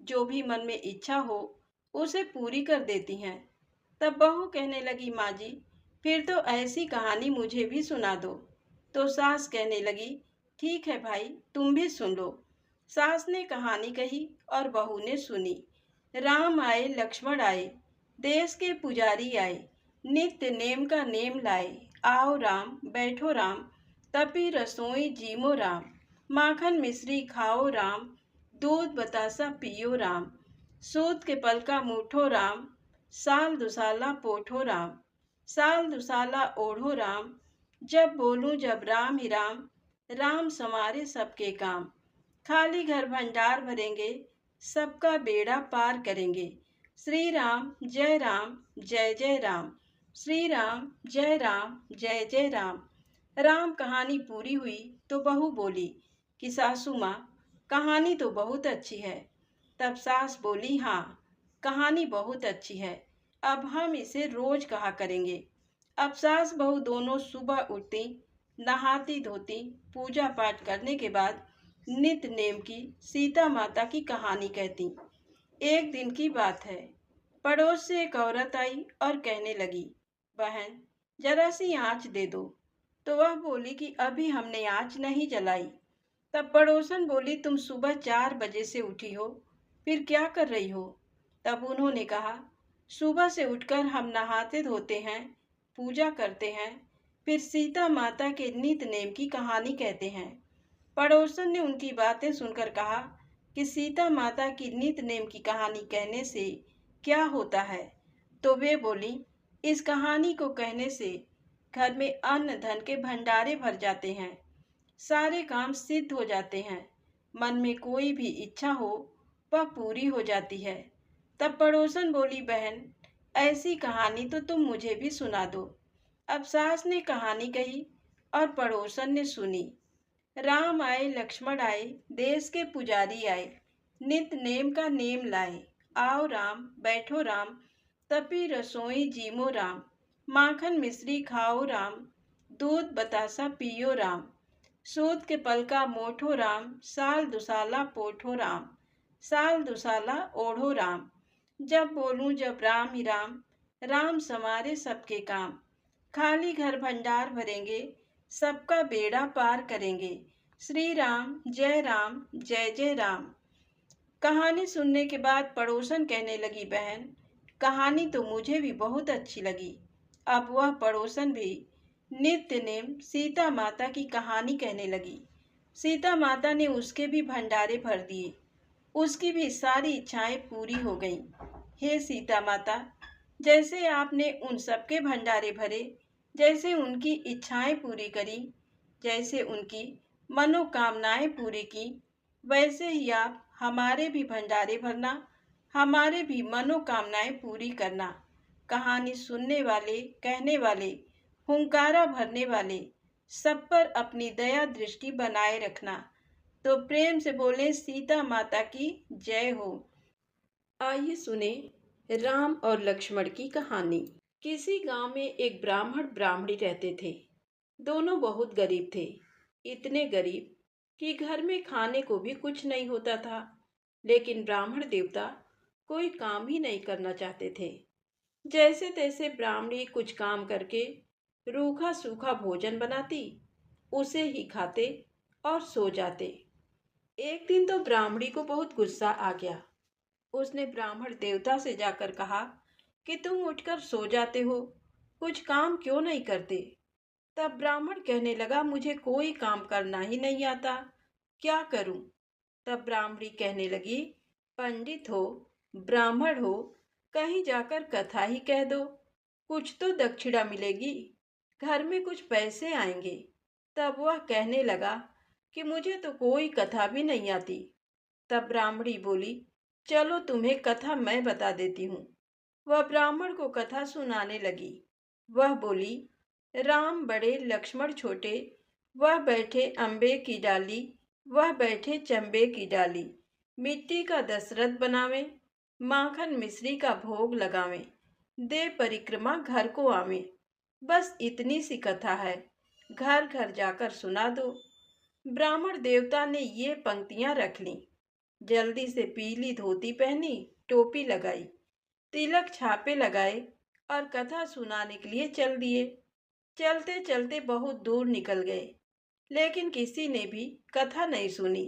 जो भी मन में इच्छा हो उसे पूरी कर देती हैं। तब बहू कहने लगी, माँ जी, फिर तो ऐसी कहानी मुझे भी सुना दो। तो सास कहने लगी, ठीक है भाई, तुम भी सुन लो। सास ने कहानी कही और बहू ने सुनी। राम आए लक्ष्मण आए, देश के पुजारी आए, नित्य नेम का नेम लाए। आओ राम बैठो राम, तपी रसोई जीमो राम। माखन मिश्री खाओ राम, दूध बतासा पियो राम। सूत के पल का मूठो राम, साल दुसाला पोठो राम। साल दुसाला ओढ़ो राम, जब बोलूं जब राम ही राम। राम समारे सबके काम, खाली घर भंडार भरेंगे, सबका बेड़ा पार करेंगे। श्री राम जय जय राम। श्री राम जय जय राम। राम कहानी पूरी हुई तो बहू बोली कि सासू माँ, कहानी तो बहुत अच्छी है। तब सास बोली, हाँ, कहानी बहुत अच्छी है, अब हम इसे रोज कहा करेंगे। अब सास बहू दोनों सुबह उठती, नहाती धोती, पूजा पाठ करने के बाद नित्य नेम की सीता माता की कहानी कहती। एक दिन की बात है, पड़ोस से एक औरत आई और कहने लगी, बहन, जरा सी आँच दे दो। तो वह बोली कि अभी हमने आँच नहीं जलाई। तब पड़ोसन बोली, तुम सुबह 4 बजे से उठी हो, फिर क्या कर रही हो? तब उन्होंने कहा, सुबह से उठकर हम नहाते धोते हैं, पूजा करते हैं, फिर सीता माता के नित्य नेम की कहानी कहते हैं। पड़ोसन ने उनकी बातें सुनकर कहा कि सीता माता की नित्य नेम की कहानी कहने से क्या होता है? तो वे बोली, इस कहानी को कहने से घर में अन्न धन के भंडारे भर जाते हैं, सारे काम सिद्ध हो जाते हैं, मन में कोई भी इच्छा हो वह पूरी हो जाती है। तब पड़ोसन बोली, बहन, ऐसी कहानी तो तुम मुझे भी सुना दो। अब सास ने कहानी कही और पड़ोसन ने सुनी। राम आए लक्ष्मण आए, देश के पुजारी आए, नित्य नेम का नेम लाए। आओ राम बैठो राम, तपी रसोई जीमो राम। माखन मिश्री खाओ राम, दूध बतासा पियो राम। सूत के पल का मोठो राम, साल दुसाला पोठो राम। साल दुसाला ओढ़ो राम, जब बोलूं जब राम ही राम। राम समारे सबके काम, खाली घर भंडार भरेंगे, सबका बेड़ा पार करेंगे। श्री राम जय जय राम। कहानी सुनने के बाद पड़ोसन कहने लगी, बहन, कहानी तो मुझे भी बहुत अच्छी लगी। अब वह पड़ोसन भी नित्य नेम सीता माता की कहानी कहने लगी। सीता माता ने उसके भी भंडारे भर दिए, उसकी भी सारी इच्छाएं पूरी हो गईं। हे सीता माता, जैसे आपने उन सबके भंडारे भरे, जैसे उनकी इच्छाएं पूरी करी, जैसे उनकी मनोकामनाएं पूरी की, वैसे ही आप हमारे भी भंडारे भरना, हमारे भी मनोकामनाएं पूरी करना। कहानी सुनने वाले, कहने वाले, हुंकारा भरने वाले, सब पर अपनी दया दृष्टि बनाए रखना। तो प्रेम से बोले सीता माता की जय हो। आइए सुने राम और लक्ष्मण की कहानी। किसी गांव में एक ब्राह्मण ब्राह्मणी रहते थे। दोनों बहुत गरीब थे, इतने गरीब कि घर में खाने को भी कुछ नहीं होता था। लेकिन ब्राह्मण देवता कोई काम ही नहीं करना चाहते थे। जैसे तैसे ब्राह्मणी कुछ काम करके रूखा सूखा भोजन बनाती, उसे ही खाते और सो जाते। एक दिन तो ब्राह्मणी को बहुत गुस्सा आ गया। उसने ब्राह्मण देवता से जाकर कहा कि तुम उठकर सो जाते हो, कुछ काम क्यों नहीं करते। तब ब्राह्मण कहने लगा, मुझे कोई काम करना ही नहीं आता, क्या करूं। तब ब्राह्मणी कहने लगी, पंडित हो, ब्राह्मण हो, कहीं जाकर कथा ही कह दो, कुछ तो दक्षिणा मिलेगी, घर में कुछ पैसे आएंगे। तब वह कहने लगा कि मुझे तो कोई कथा भी नहीं आती। तब ब्राह्मणी बोली, चलो तुम्हें कथा मैं बता देती हूँ। वह ब्राह्मण को कथा सुनाने लगी। वह बोली, राम बड़े लक्ष्मण छोटे, वह बैठे अम्बे की डाली, वह बैठे चंबे की डाली, मिट्टी का दशरथ बनावे, माखन मिश्री का भोग लगावे, दे परिक्रमा घर को आवे। बस इतनी सी कथा है, घर घर जाकर सुना दो। ब्राह्मण देवता ने ये पंक्तियां रख लीं। जल्दी से पीली धोती पहनी, टोपी लगाई, तिलक छापे लगाए और कथा सुनाने के लिए चल दिए। चलते चलते बहुत दूर निकल गए, लेकिन किसी ने भी कथा नहीं सुनी।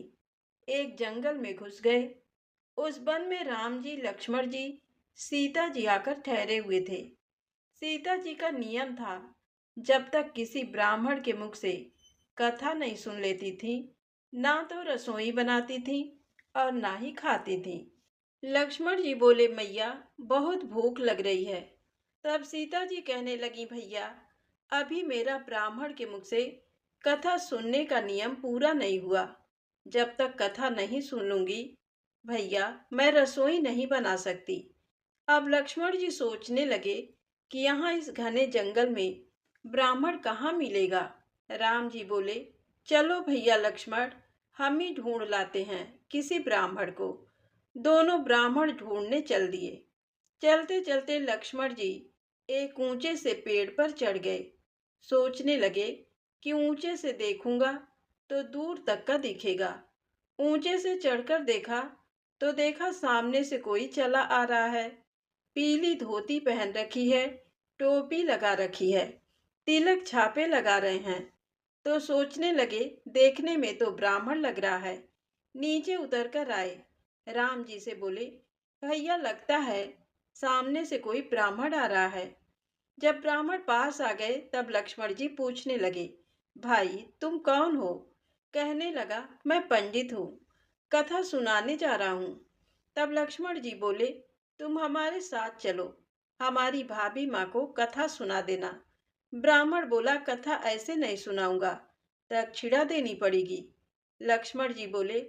एक जंगल में घुस गए। उस वन में राम जी, लक्ष्मण जी, सीता जी आकर ठहरे हुए थे। सीता जी का नियम था, जब तक किसी ब्राह्मण के मुख से कथा नहीं सुन लेती थी, ना तो रसोई बनाती थी और ना ही खाती थी। लक्ष्मण जी बोले, मैया बहुत भूख लग रही है। तब सीता जी कहने लगी, भैया अभी मेरा ब्राह्मण के मुख से कथा सुनने का नियम पूरा नहीं हुआ। जब तक कथा नहीं सुनूंगी भैया, मैं रसोई नहीं बना सकती। अब लक्ष्मण जी सोचने लगे कि यहाँ इस घने जंगल में ब्राह्मण कहाँ मिलेगा। राम जी बोले, चलो भैया लक्ष्मण, हम ही ढूंढ लाते हैं किसी ब्राह्मण को। दोनों ब्राह्मण ढूंढने चल दिए। चलते चलते लक्ष्मण जी एक ऊंचे से पेड़ पर चढ़ गए। सोचने लगे कि ऊंचे से देखूंगा तो दूर तक का दिखेगा। ऊंचे से चढ़कर देखा तो देखा सामने से कोई चला आ रहा है। पीली धोती पहन रखी है, टोपी लगा रखी है, तिलक छापे लगा रहे हैं। तो सोचने लगे, देखने में तो ब्राह्मण लग रहा है। नीचे उतर कर आए। राम जी से बोले, भैया लगता है सामने से कोई ब्राह्मण आ रहा है। जब ब्राह्मण पास आ गए तब लक्ष्मण जी पूछने लगे, भाई तुम कौन हो। कहने लगा, मैं पंडित हूँ, कथा सुनाने जा रहा हूँ। तब लक्ष्मण जी बोले, तुम हमारे साथ चलो, हमारी भाभी माँ को कथा सुना देना। ब्राह्मण बोला, कथा ऐसे नहीं सुनाऊंगा, दक्षिणा देनी पड़ेगी। लक्ष्मण जी बोले,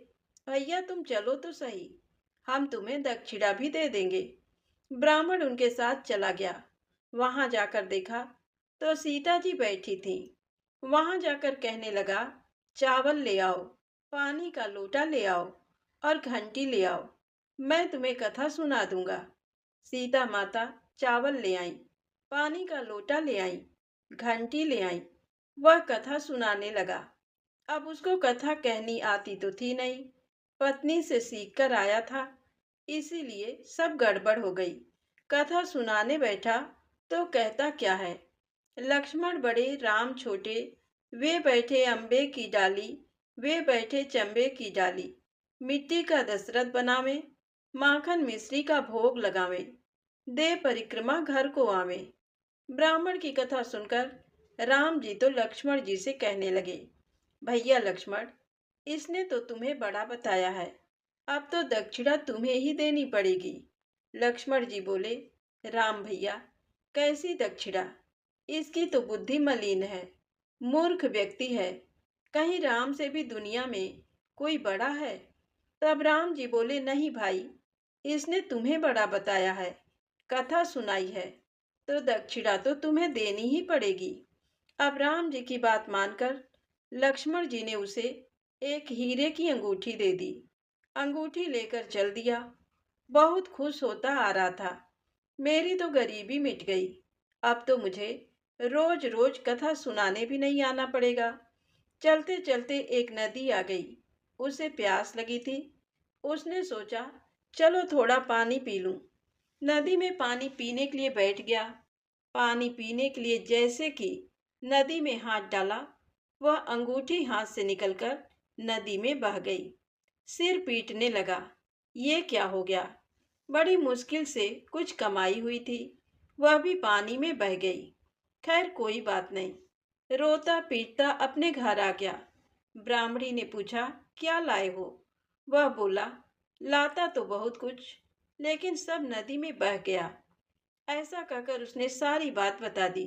भैया तुम चलो तो सही, हम तुम्हें दक्षिणा भी दे देंगे। ब्राह्मण उनके साथ चला गया। वहां जाकर देखा तो सीता जी बैठी थी। वहां जाकर कहने लगा, चावल ले आओ, पानी का लोटा ले आओ और घंटी ले आओ, मैं तुम्हें कथा सुना दूंगा। सीता माता चावल ले आई, पानी का लोटा ले आई, घंटी ले आई। वह कथा सुनाने लगा। अब उसको कथा कहनी आती तो थी नहीं, पत्नी से सीख कर आया था, इसीलिए सब गड़बड़ हो गई। कथा सुनाने बैठा तो कहता क्या है, लक्ष्मण बड़े राम छोटे, वे बैठे अम्बे की डाली, वे बैठे चंबे की डाली, मिट्टी का दशरथ बनावे, माखन मिश्री का भोग लगावे, दे परिक्रमा घर को आवे। ब्राह्मण की कथा सुनकर राम जी तो लक्ष्मण जी से कहने लगे, भैया लक्ष्मण, इसने तो तुम्हें बड़ा बताया है, अब तो दक्षिणा तुम्हें ही देनी पड़ेगी। लक्ष्मण जी बोले, राम भैया कैसी दक्षिणा, इसकी तो बुद्धि मलिन है, मूर्ख व्यक्ति है, कहीं राम से भी दुनिया में कोई बड़ा है। तब राम जी बोले, नहीं भाई, इसने तुम्हें बड़ा बताया है, कथा सुनाई है, तो दक्षिणा तो तुम्हें देनी ही पड़ेगी। अब राम जी की बात मानकर लक्ष्मण जी ने उसे एक हीरे की अंगूठी दे दी। अंगूठी लेकर चल दिया। बहुत खुश होता आ रहा था। मेरी तो गरीबी मिट गई। अब तो मुझे रोज रोज कथा सुनाने भी नहीं आना पड़ेगा। चलते चलते एक नदी आ गई। उसे प्यास लगी थी। उसने सोचा, चलो थोड़ा पानी पी लूं। नदी में पानी पीने के लिए बैठ गया। पानी पीने के लिए जैसे कि नदी में हाथ डाला, वह अंगूठी हाथ से निकलकर नदी में बह गई। सिर पीटने लगा। ये क्या हो गया? बड़ी मुश्किल से कुछ कमाई हुई थी, वह भी पानी में बह गई। खैर कोई बात नहीं। रोता पीटता अपने घर आ गया। ब्राह्मणी ने पूछा, क्या लाए हो? वह बोला, लाता तो बहुत कुछ, लेकिन सब नदी में बह गया। ऐसा कहकर उसने सारी बात बता दी।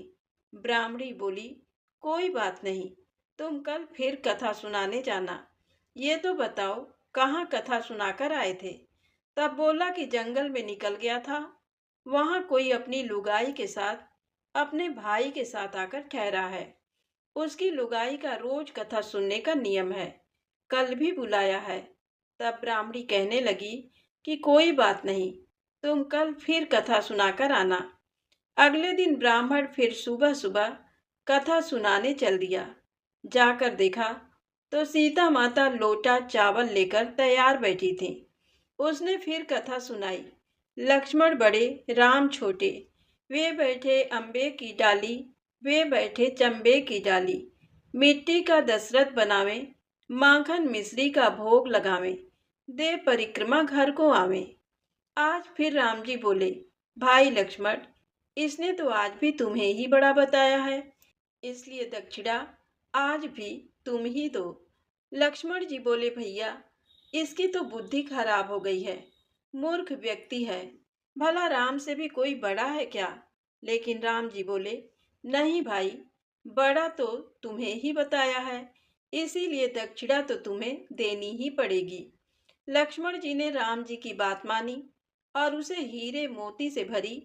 ब्राह्मणी बोली, कोई बात नहीं, तुम कल फिर कथा सुनाने जाना। ये तो बताओ, कहाँ कथा सुनाकर आए थे? तब बोला कि जंगल में निकल गया था। वहाँ कोई अपनी लुगाई के साथ, अपने भाई के साथ आकर ठहरा है। उसकी लुगाई का रोज कथा सुनने का नियम है। कल भी बुलाया है। तब ब्राह्मणी कहने लगी कि कोई बात नहीं, तुम कल फिर कथा सुनाकर आना। अगले दिन ब्राह्मण फिर सुबह सुबह कथा सुनाने चल दिया। जाकर देखा तो सीता माता लोटा चावल लेकर तैयार बैठी थी। उसने फिर कथा सुनाई। लक्ष्मण बड़े, राम छोटे, वे बैठे अम्बे की डाली, वे बैठे चंबे की डाली। मिट्टी का दशरथ बनावे, माखन मिश्री का भोग लगावे, दे परिक्रमा घर को आवे। आज फिर राम जी बोले, भाई लक्ष्मण, इसने तो आज भी तुम्हें ही बड़ा बताया है, इसलिए दक्षिणा आज भी तुम ही दो। लक्ष्मण जी बोले, भैया, इसकी तो बुद्धि खराब हो गई है, मूर्ख व्यक्ति है, भला राम से भी कोई बड़ा है क्या? लेकिन राम जी बोले, नहीं भाई, बड़ा तो तुम्हें ही बताया है, इसीलिए दक्षिणा तो तुम्हें देनी ही पड़ेगी। लक्ष्मण जी ने राम जी की बात मानी और उसे हीरे मोती से भरी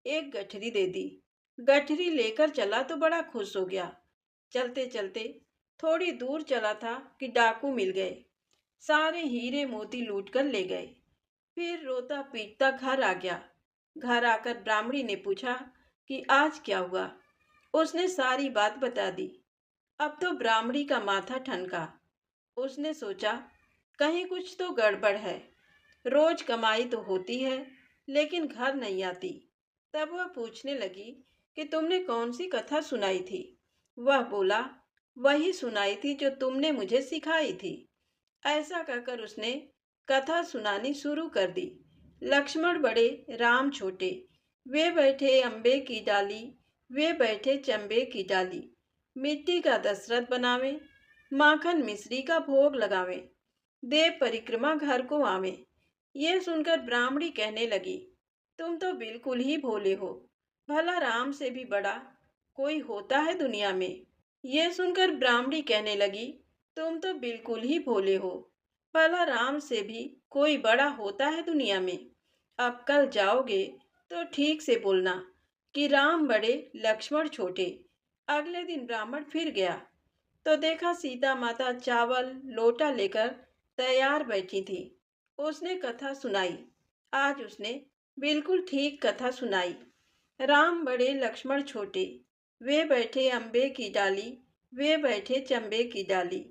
एक गठरी दे दी। गठरी लेकर चला तो बड़ा खुश हो गया। चलते चलते थोड़ी दूर चला था कि डाकू मिल गए। सारे हीरे मोती लूट कर ले गए। फिर रोता पीटता घर आ गया। घर आकर ब्राह्मणी ने पूछा कि आज क्या हुआ। उसने सारी बात बता दी। अब तो ब्राह्मणी का माथा ठनका। उसने सोचा, कहीं कुछ तो गड़बड़ है। रोज कमाई तो होती है, लेकिन घर नहीं आती। तब वह पूछने लगी कि तुमने कौन सी कथा सुनाई थी? वह बोला, वही सुनाई थी जो तुमने मुझे सिखाई थी। ऐसा कहकर उसने कथा सुनानी शुरू कर दी। लक्ष्मण बड़े, राम छोटे, वे बैठे अम्बे की डाली, वे बैठे चंबे की डाली। मिट्टी का दशरथ बनावे, माखन मिश्री का भोग लगावे, देव परिक्रमा घर को आवे। ये सुनकर ब्राह्मणी कहने लगी, तुम तो बिल्कुल ही भोले हो, भला राम से भी बड़ा कोई होता है दुनिया में? ये सुनकर ब्राह्मणी कहने लगी, तुम तो बिल्कुल ही भोले हो, भला राम से भी कोई बड़ा होता है दुनिया में? अब कल जाओगे तो ठीक से बोलना कि राम बड़े, लक्ष्मण छोटे। अगले दिन ब्राह्मण फिर गया तो देखा सीता माता चावल लोटा लेकर तैयार बैठी थी। उसने कथा सुनाई। आज उसने बिल्कुल ठीक कथा सुनाई। राम बड़े, लक्ष्मण छोटे, वे बैठे अम्बे की डाली, वे बैठे चंबे की डाली।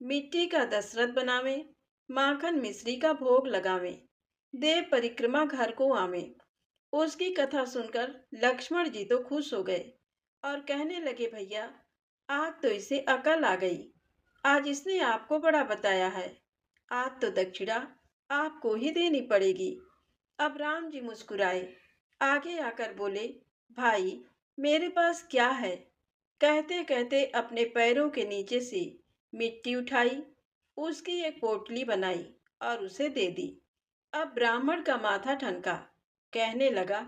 मिट्टी का दशरथ बनावे, माखन मिश्री का भोग लगावे, देव परिक्रमा घर को आवे। उसकी कथा सुनकर लक्ष्मण जी तो खुश हो गए और कहने लगे, भैया, आज तो इसे अकल आ गई। आज इसने आपको बड़ा बताया है। आज तो दक्षिणा आपको ही देनी पड़ेगी। अब राम जी मुस्कुराए, आगे आकर बोले, भाई, मेरे पास क्या है? कहते कहते अपने पैरों के नीचे से मिट्टी उठाई, उसकी एक पोटली बनाई और उसे दे दी। अब ब्राह्मण का माथा ठनका। कहने लगा,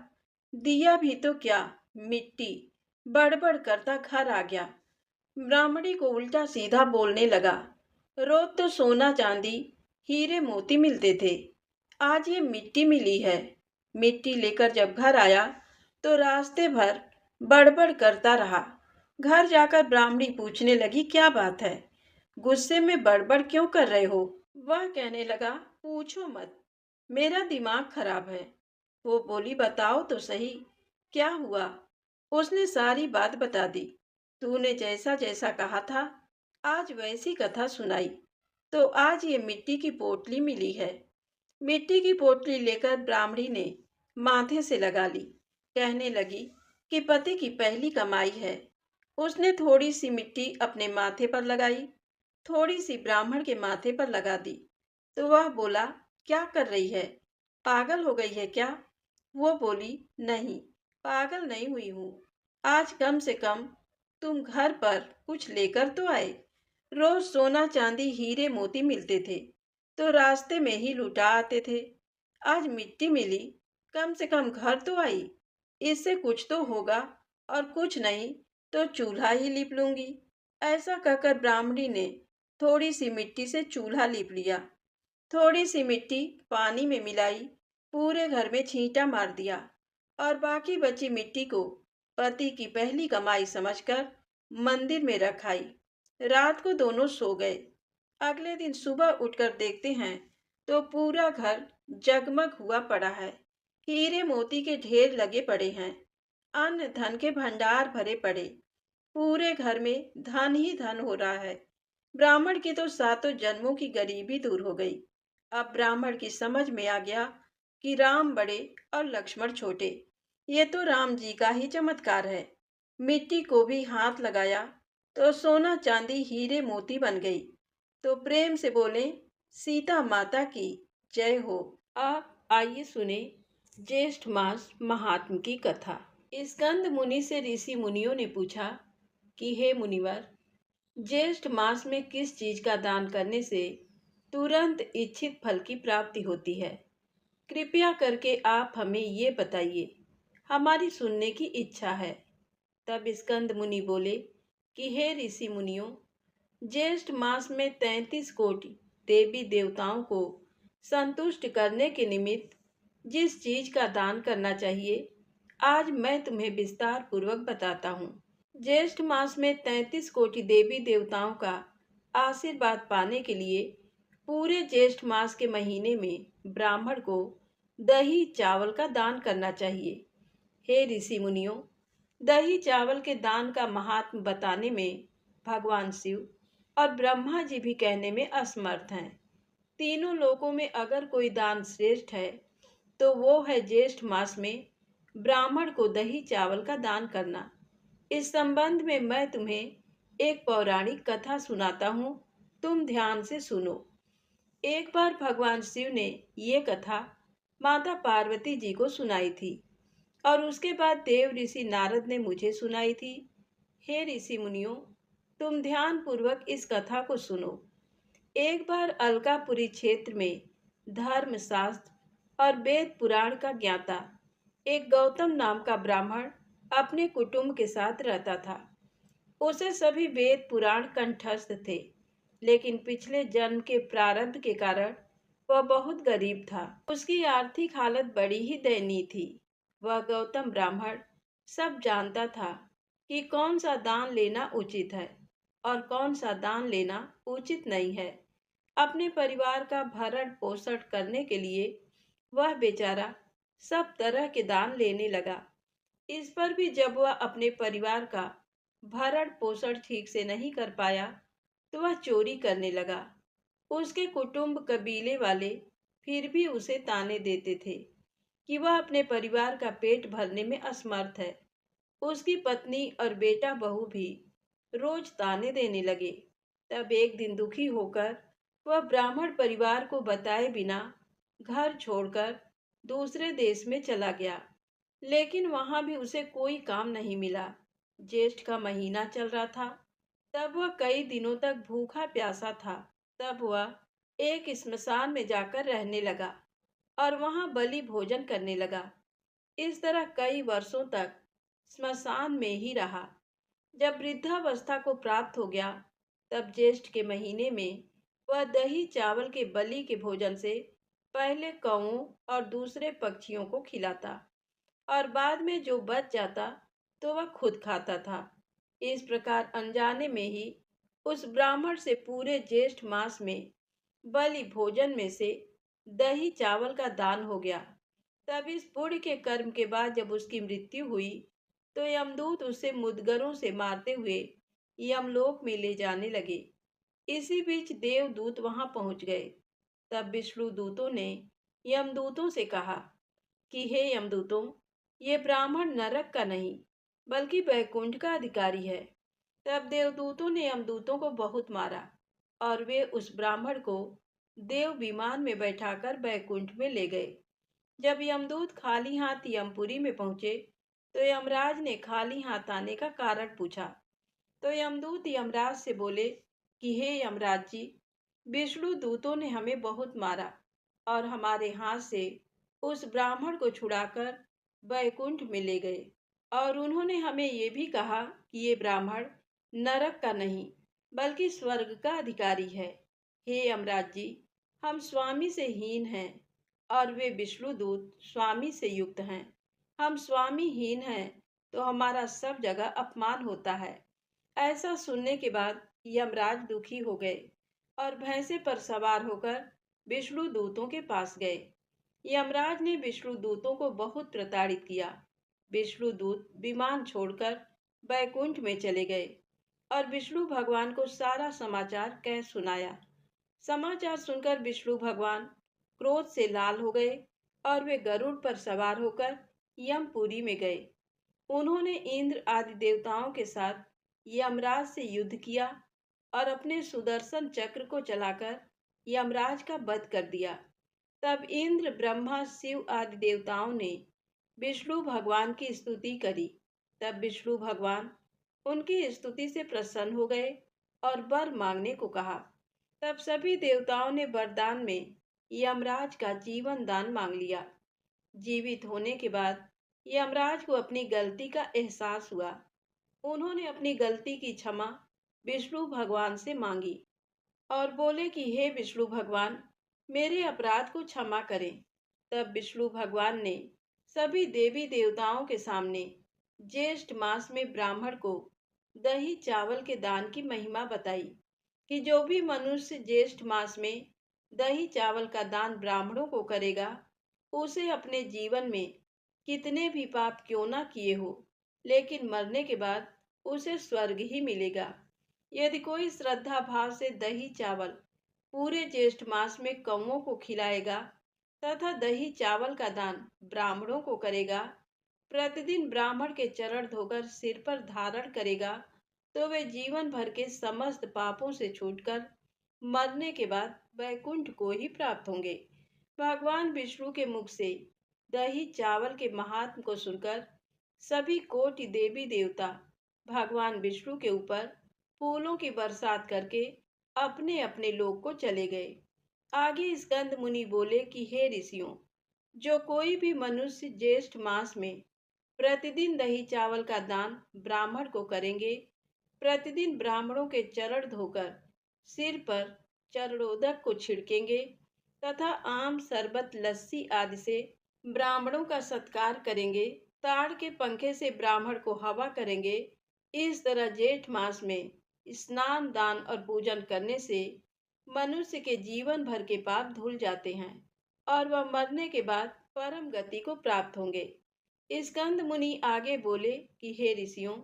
दिया भी तो क्या, मिट्टी। बड़बड़ करता घर आ गया। ब्राह्मणी को उल्टा सीधा बोलने लगा। रोज तो सोना चांदी हीरे मोती मिलते थे। आज ये मिट्टी मिली है। मिट्टी लेकर जब घर आया तो रास्ते भर बड़बड़ करता रहा। घर जाकर ब्राह्मणी पूछने लगी, क्या बात है, गुस्से में बड़बड़ क्यों कर रहे हो? वह कहने लगा, पूछो मत, मेरा दिमाग खराब है। वो बोली, बताओ तो सही, क्या हुआ? उसने सारी बात बता दी। तूने जैसा जैसा कहा था आज वैसी कथा सुनाई। तो आज ये मिट्टी की पोटली मिली है। मिट्टी की पोटली लेकर ब्राह्मणी ने माथे से लगा ली। कहने लगी कि पति की पहली कमाई है। उसने थोड़ी सी मिट्टी अपने माथे पर लगाई, थोड़ी सी ब्राह्मण के माथे पर लगा दी। तो वह बोला, क्या कर रही है, पागल हो गई है क्या? वो बोली, नहीं, पागल नहीं हुई हूँ। आज कम से कम तुम घर पर कुछ लेकर तो आए। रोज सोना चांदी हीरे मोती मिलते थे तो रास्ते में ही लुटा आते थे। आज मिट्टी मिली, कम से कम घर तो आई। इससे कुछ तो होगा, और कुछ नहीं तो चूल्हा ही लीप लूंगी। ऐसा कहकर ब्राह्मणी ने थोड़ी सी मिट्टी से चूल्हा लीप लिया। थोड़ी सी मिट्टी पानी में मिलाई, पूरे घर में छींटा मार दिया और बाकी बची मिट्टी को पति की पहली कमाई समझकर मंदिर में रख आई। रात को दोनों सो गए। अगले दिन सुबह उठकर देखते हैं तो पूरा घर जगमग हुआ पड़ा है। हीरे मोती के ढेर लगे पड़े हैं। अन्न धन के भंडार भरे पड़े। पूरे घर में धन ही धन हो रहा है। ब्राह्मण की तो सातों जन्मों की गरीबी दूर हो गई। अब ब्राह्मण की समझ में आ गया कि राम बड़े और लक्ष्मण छोटे। ये तो राम जी का ही चमत्कार है। मिट्टी को भी हाथ लगाया तो सोना चांदी हीरे मोती बन गई। तो प्रेम से बोले, सीता माता की जय हो। आप आइए सुने ज्येष्ठ मास महात्म की कथा। स्कंद मुनि से ऋषि मुनियों ने पूछा कि हे मुनिवर, ज्येष्ठ मास में किस चीज का दान करने से तुरंत इच्छित फल की प्राप्ति होती है? कृपया करके आप हमें ये बताइए, हमारी सुनने की इच्छा है। तब स्कंद मुनि बोले कि हे ऋषि मुनियों, ज्येष्ठ मास में 33 कोटि देवी देवताओं को संतुष्ट करने के निमित्त जिस चीज का दान करना चाहिए, आज मैं तुम्हें विस्तार पूर्वक बताता हूँ। ज्येष्ठ मास में 33 कोटि देवी देवताओं का आशीर्वाद पाने के लिए पूरे ज्येष्ठ मास के महीने में ब्राह्मण को दही चावल का दान करना चाहिए। हे ऋषि मुनियों, दही चावल के दान का महात्म बताने में भगवान शिव और ब्रह्मा जी भी कहने में असमर्थ हैं। तीनों लोकों में अगर कोई दान श्रेष्ठ है तो वो है ज्येष्ठ मास में ब्राह्मण को दही चावल का दान करना। इस संबंध में मैं तुम्हें एक पौराणिक कथा सुनाता हूँ, तुम ध्यान से सुनो। एक बार भगवान शिव ने ये कथा माता पार्वती जी को सुनाई थी और उसके बाद देव ऋषि नारद ने मुझे सुनाई थी। हे ऋषि मुनियों, तुम ध्यान पूर्वक इस कथा को सुनो। एक बार अलकापुरी क्षेत्र में धर्मशास्त्र और वेद पुराण का ज्ञाता एक गौतम नाम का ब्राह्मण अपने कुटुंब के साथ रहता था। उसे सभी वेद पुराण कंठस्थ थे, लेकिन पिछले जन्म के प्रारब्ध के कारण वह बहुत गरीब था। उसकी आर्थिक हालत बड़ी ही दयनीय थी। वह गौतम ब्राह्मण सब जानता था कि कौन सा दान लेना उचित है और कौन सा दान लेना उचित नहीं है। अपने परिवार का भरण पोषण करने के लिए वह बेचारा सब तरह के दान लेने लगा। इस पर भी जब वह अपने परिवार का भरण पोषण ठीक से नहीं कर पाया तो वह चोरी करने लगा। उसके कुटुंब कबीले वाले फिर भी उसे ताने देते थे कि वह अपने परिवार का पेट भरने में असमर्थ है। उसकी पत्नी और बेटा बहू भी रोज ताने देने लगे। तब एक दिन दुखी होकर वह ब्राह्मण परिवार को बताए बिना घर छोड़कर दूसरे देश में चला गया। लेकिन वहां भी उसे कोई काम नहीं मिला। ज्येष्ठ का महीना चल रहा था। तब वह कई दिनों तक भूखा प्यासा था। तब वह एक स्मशान में जाकर रहने लगा और वहां बलि भोजन करने लगा। इस तरह कई वर्षों तक स्मशान में ही रहा। जब वृद्धावस्था को प्राप्त हो गया, तब ज्येष्ठ के महीने में वह दही चावल के बलि के भोजन से पहले कौओं और दूसरे पक्षियों को खिलाता और बाद में जो बच जाता तो वह खुद खाता था। इस प्रकार अनजाने में ही उस ब्राह्मण से पूरे ज्येष्ठ मास में बलि भोजन में से दही चावल का दान हो गया। तब इस पुण्य के कर्म के बाद जब उसकी मृत्यु हुई तो यमदूत उसे मुदगरों से मारते हुए यमलोक में ले जाने लगे। इसी बीच देवदूत वहां पहुंच गए। तब विष्णु दूतों ने यमदूतों से कहा कि हे यमदूतों, ये ब्राह्मण नरक का नहीं बल्कि वैकुंठ का अधिकारी है। तब देवदूतों ने यमदूतों को बहुत मारा और वे उस ब्राह्मण को देव विमान में बैठाकर वैकुंठ में ले गए। जब यमदूत खाली हाथ यमपुरी में पहुंचे तो यमराज ने खाली हाथ आने का कारण पूछा। तो यमदूत यमराज से बोले कि हे यमराज जी, विष्णु दूतों ने हमें बहुत मारा और हमारे हाथ से उस ब्राह्मण को छुड़ाकर वैकुंठ में ले गए और उन्होंने हमें ये भी कहा कि ये ब्राह्मण नरक का नहीं बल्कि स्वर्ग का अधिकारी है। हे यमराज जी, हम स्वामी से हीन हैं और वे विष्णुदूत स्वामी से युक्त हैं। हम स्वामी हीन हैं तो हमारा सब जगह अपमान होता है। ऐसा सुनने के बाद यमराज दुखी हो गए और भैंसे पर सवार होकर विष्णु दूतों के पास गए। यमराज ने विष्णु दूतों को बहुत प्रताड़ित किया। विष्णु दूत विमान छोड़कर बैकुंठ में चले गए और विष्णु भगवान को सारा समाचार कह सुनाया। समाचार सुनकर विष्णु भगवान क्रोध से लाल हो गए और वे गरुड़ पर सवार होकर यमपुरी में गए। उन्होंने इंद्र आदि देवताओं के साथ यमराज से युद्ध किया और अपने सुदर्शन चक्र को चलाकर यमराज का वध कर दिया। तब इंद्र, ब्रह्मा, शिव आदि देवताओं ने विष्णु भगवान की स्तुति करी। तब विष्णु भगवान उनकी स्तुति से प्रसन्न हो गए और वर मांगने को कहा। तब सभी देवताओं ने वरदान में यमराज का जीवन दान मांग लिया। जीवित होने के बाद यमराज को अपनी गलती का एहसास हुआ। उन्होंने अपनी गलती की क्षमा विष्णु भगवान से मांगी और बोले कि हे विष्णु भगवान, मेरे अपराध को क्षमा करें। तब विष्णु भगवान ने सभी देवी देवताओं के सामने ज्येष्ठ मास में ब्राह्मण को दही चावल के दान की महिमा बताई कि जो भी मनुष्य ज्येष्ठ मास में दही चावल का दान ब्राह्मणों को करेगा, उसे अपने जीवन में कितने भी पाप क्यों ना किए हो, लेकिन मरने के बाद उसे स्वर्ग ही मिलेगा। यदि कोई श्रद्धा भाव से दही चावल पूरे ज्येष्ठ मास में कौओं को खिलाएगा तथा दही चावल का दान ब्राह्मणों को करेगा, प्रतिदिन ब्राह्मण के चरण धोकर सिर पर धारण करेगा, तो वे जीवन भर के समस्त पापों से छूटकर मरने के बाद वैकुंठ को ही प्राप्त होंगे। भगवान विष्णु के मुख से दही चावल के महात्म को सुनकर सभी कोटि देवी देवता भगवान विष्णु के ऊपर फूलों की बरसात करके अपने अपने लोक को चले गए। आगे स्कंद मुनि बोले कि हे ऋषियों, जो कोई भी मनुष्य ज्येष्ठ मास में प्रतिदिन दही चावल का दान ब्राह्मण को करेंगे, प्रतिदिन ब्राह्मणों के चरण धोकर सिर पर चरणोदक को छिड़केंगे तथा आम, शरबत, लस्सी आदि से ब्राह्मणों का सत्कार करेंगे, ताड़ के पंखे से ब्राह्मण को हवा करेंगे, इस तरह जेठ मास में स्नान, दान और पूजन करने से मनुष्य के जीवन भर के पाप धुल जाते हैं और वह मरने के बाद परम गति को प्राप्त होंगे। स्कंद मुनि आगे बोले कि हे ऋषियों,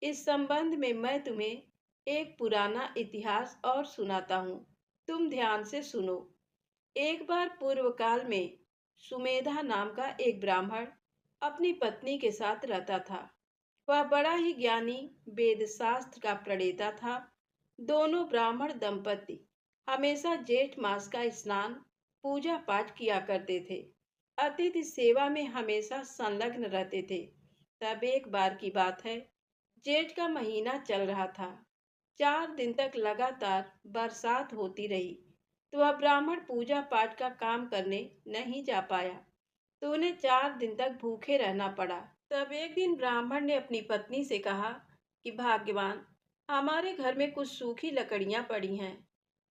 इस संबंध में मैं तुम्हें एक पुराना इतिहास और सुनाता हूँ, तुम ध्यान से सुनो। एक बार पूर्व काल में सुमेधा नाम का एक ब्राह्मण अपनी पत्नी के साथ रहता था। वह बड़ा ही ज्ञानी, वेद शास्त्र का प्रणेता था। दोनों ब्राह्मण दंपति हमेशा जेठ मास का स्नान, पूजा पाठ किया करते थे। अतिथि सेवा में हमेशा संलग्न रहते थे। तब एक बार की बात है, जेठ का महीना चल रहा था। 4 दिन तक लगातार बरसात होती रही, तो वह ब्राह्मण पूजा पाठ का काम करने नहीं जा पाया, तो उन्हें 4 दिन तक भूखे रहना पड़ा। तब एक दिन ब्राह्मण ने अपनी पत्नी से कहा कि भाग्यवान, हमारे घर में कुछ सूखी लकड़ियां पड़ी हैं,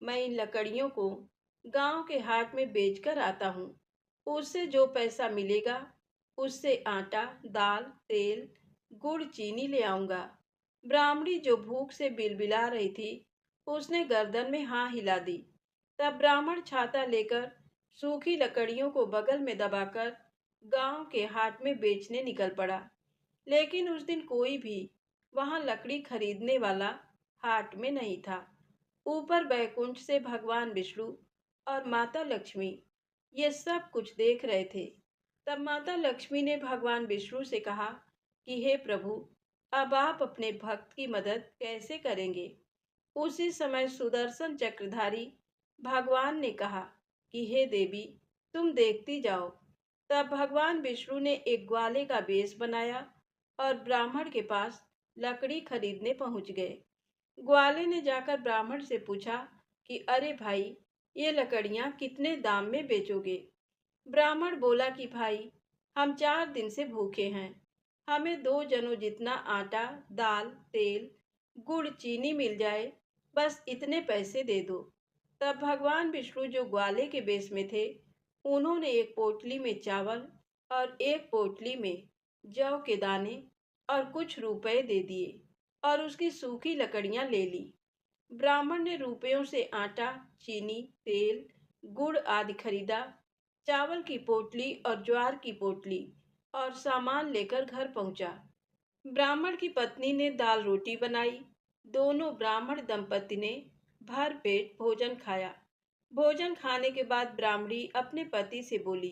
मैं इन लकड़ियों को गांव के हाट में बेचकर आता हूँ। उससे जो पैसा मिलेगा उससे आटा, दाल, तेल, गुड़, चीनी ले आऊंगा। ब्राह्मणी जो भूख से बिलबिला रही थी, उसने गर्दन में हाँ हिला दी। तब ब्राह्मण छाता लेकर सूखी लकड़ियों को बगल में दबाकर गांव के हाट में बेचने निकल पड़ा। लेकिन उस दिन कोई भी वहां लकड़ी खरीदने वाला हाट में नहीं था। ऊपर बैकुंठ से भगवान विष्णु और माता लक्ष्मी ये सब कुछ देख रहे थे। तब माता लक्ष्मी ने भगवान विष्णु से कहा कि हे प्रभु, अब आप अपने भक्त की मदद कैसे करेंगे। उसी समय सुदर्शन चक्रधारी भगवान ने कहा कि हे देवी, तुम देखती जाओ। तब भगवान विष्णु ने एक ग्वाले का वेश बनाया और ब्राह्मण के पास लकड़ी खरीदने पहुंच गए। ग्वाले ने जाकर ब्राह्मण से पूछा कि अरे भाई, ये लकड़ियां कितने दाम में बेचोगे। ब्राह्मण बोला कि भाई, हम 4 दिन से भूखे हैं। हमें 2 जनों जितना आटा, दाल, तेल, गुड़, चीनी मिल जाए, बस इतने पैसे दे दो। तब भगवान विष्णु जो ग्वाले के वेश में थे, उन्होंने एक पोटली में चावल और एक पोटली में जौ के दाने और कुछ रुपए दे दिए और उसकी सूखी लकड़ियां ले ली। ब्राह्मण ने रुपयों से आटा, चीनी, तेल, गुड़ आदि खरीदा। चावल की पोटली और ज्वार की पोटली और सामान लेकर घर पहुंचा। ब्राह्मण की पत्नी ने दाल रोटी बनाई। दोनों ब्राह्मण दंपति ने भर पेट भोजन खाया। भोजन खाने के बाद ब्राह्मणी अपने पति से बोली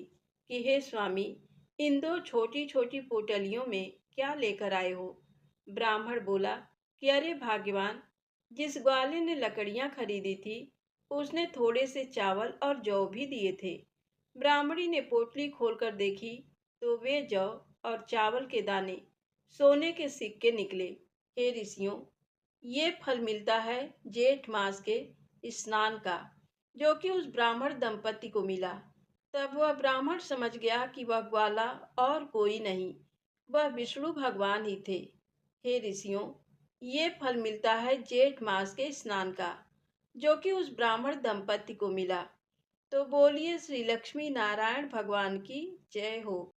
कि हे स्वामी, इन 2 छोटी छोटी पोटलियों में क्या लेकर आए हो। ब्राह्मण बोला कि अरे भाग्यवान, जिस ग्वाले ने लकड़ियां खरीदी थी, उसने थोड़े से चावल और जौ भी दिए थे। ब्राह्मणी ने पोटली खोलकर देखी तो वे जौ और चावल के दाने सोने के सिक्के निकले। हे ऋषियों, ये फल मिलता है जेठ मास के स्नान का, जो कि उस ब्राह्मण दंपति को मिला। तब वह ब्राह्मण समझ गया कि वह ग्वाला और कोई नहीं, वह विष्णु भगवान ही थे। हे ऋषियों, ये फल मिलता है जेठ मास के स्नान का, जो कि उस ब्राह्मण दंपति को मिला। तो बोलिए श्री लक्ष्मी नारायण भगवान की जय हो।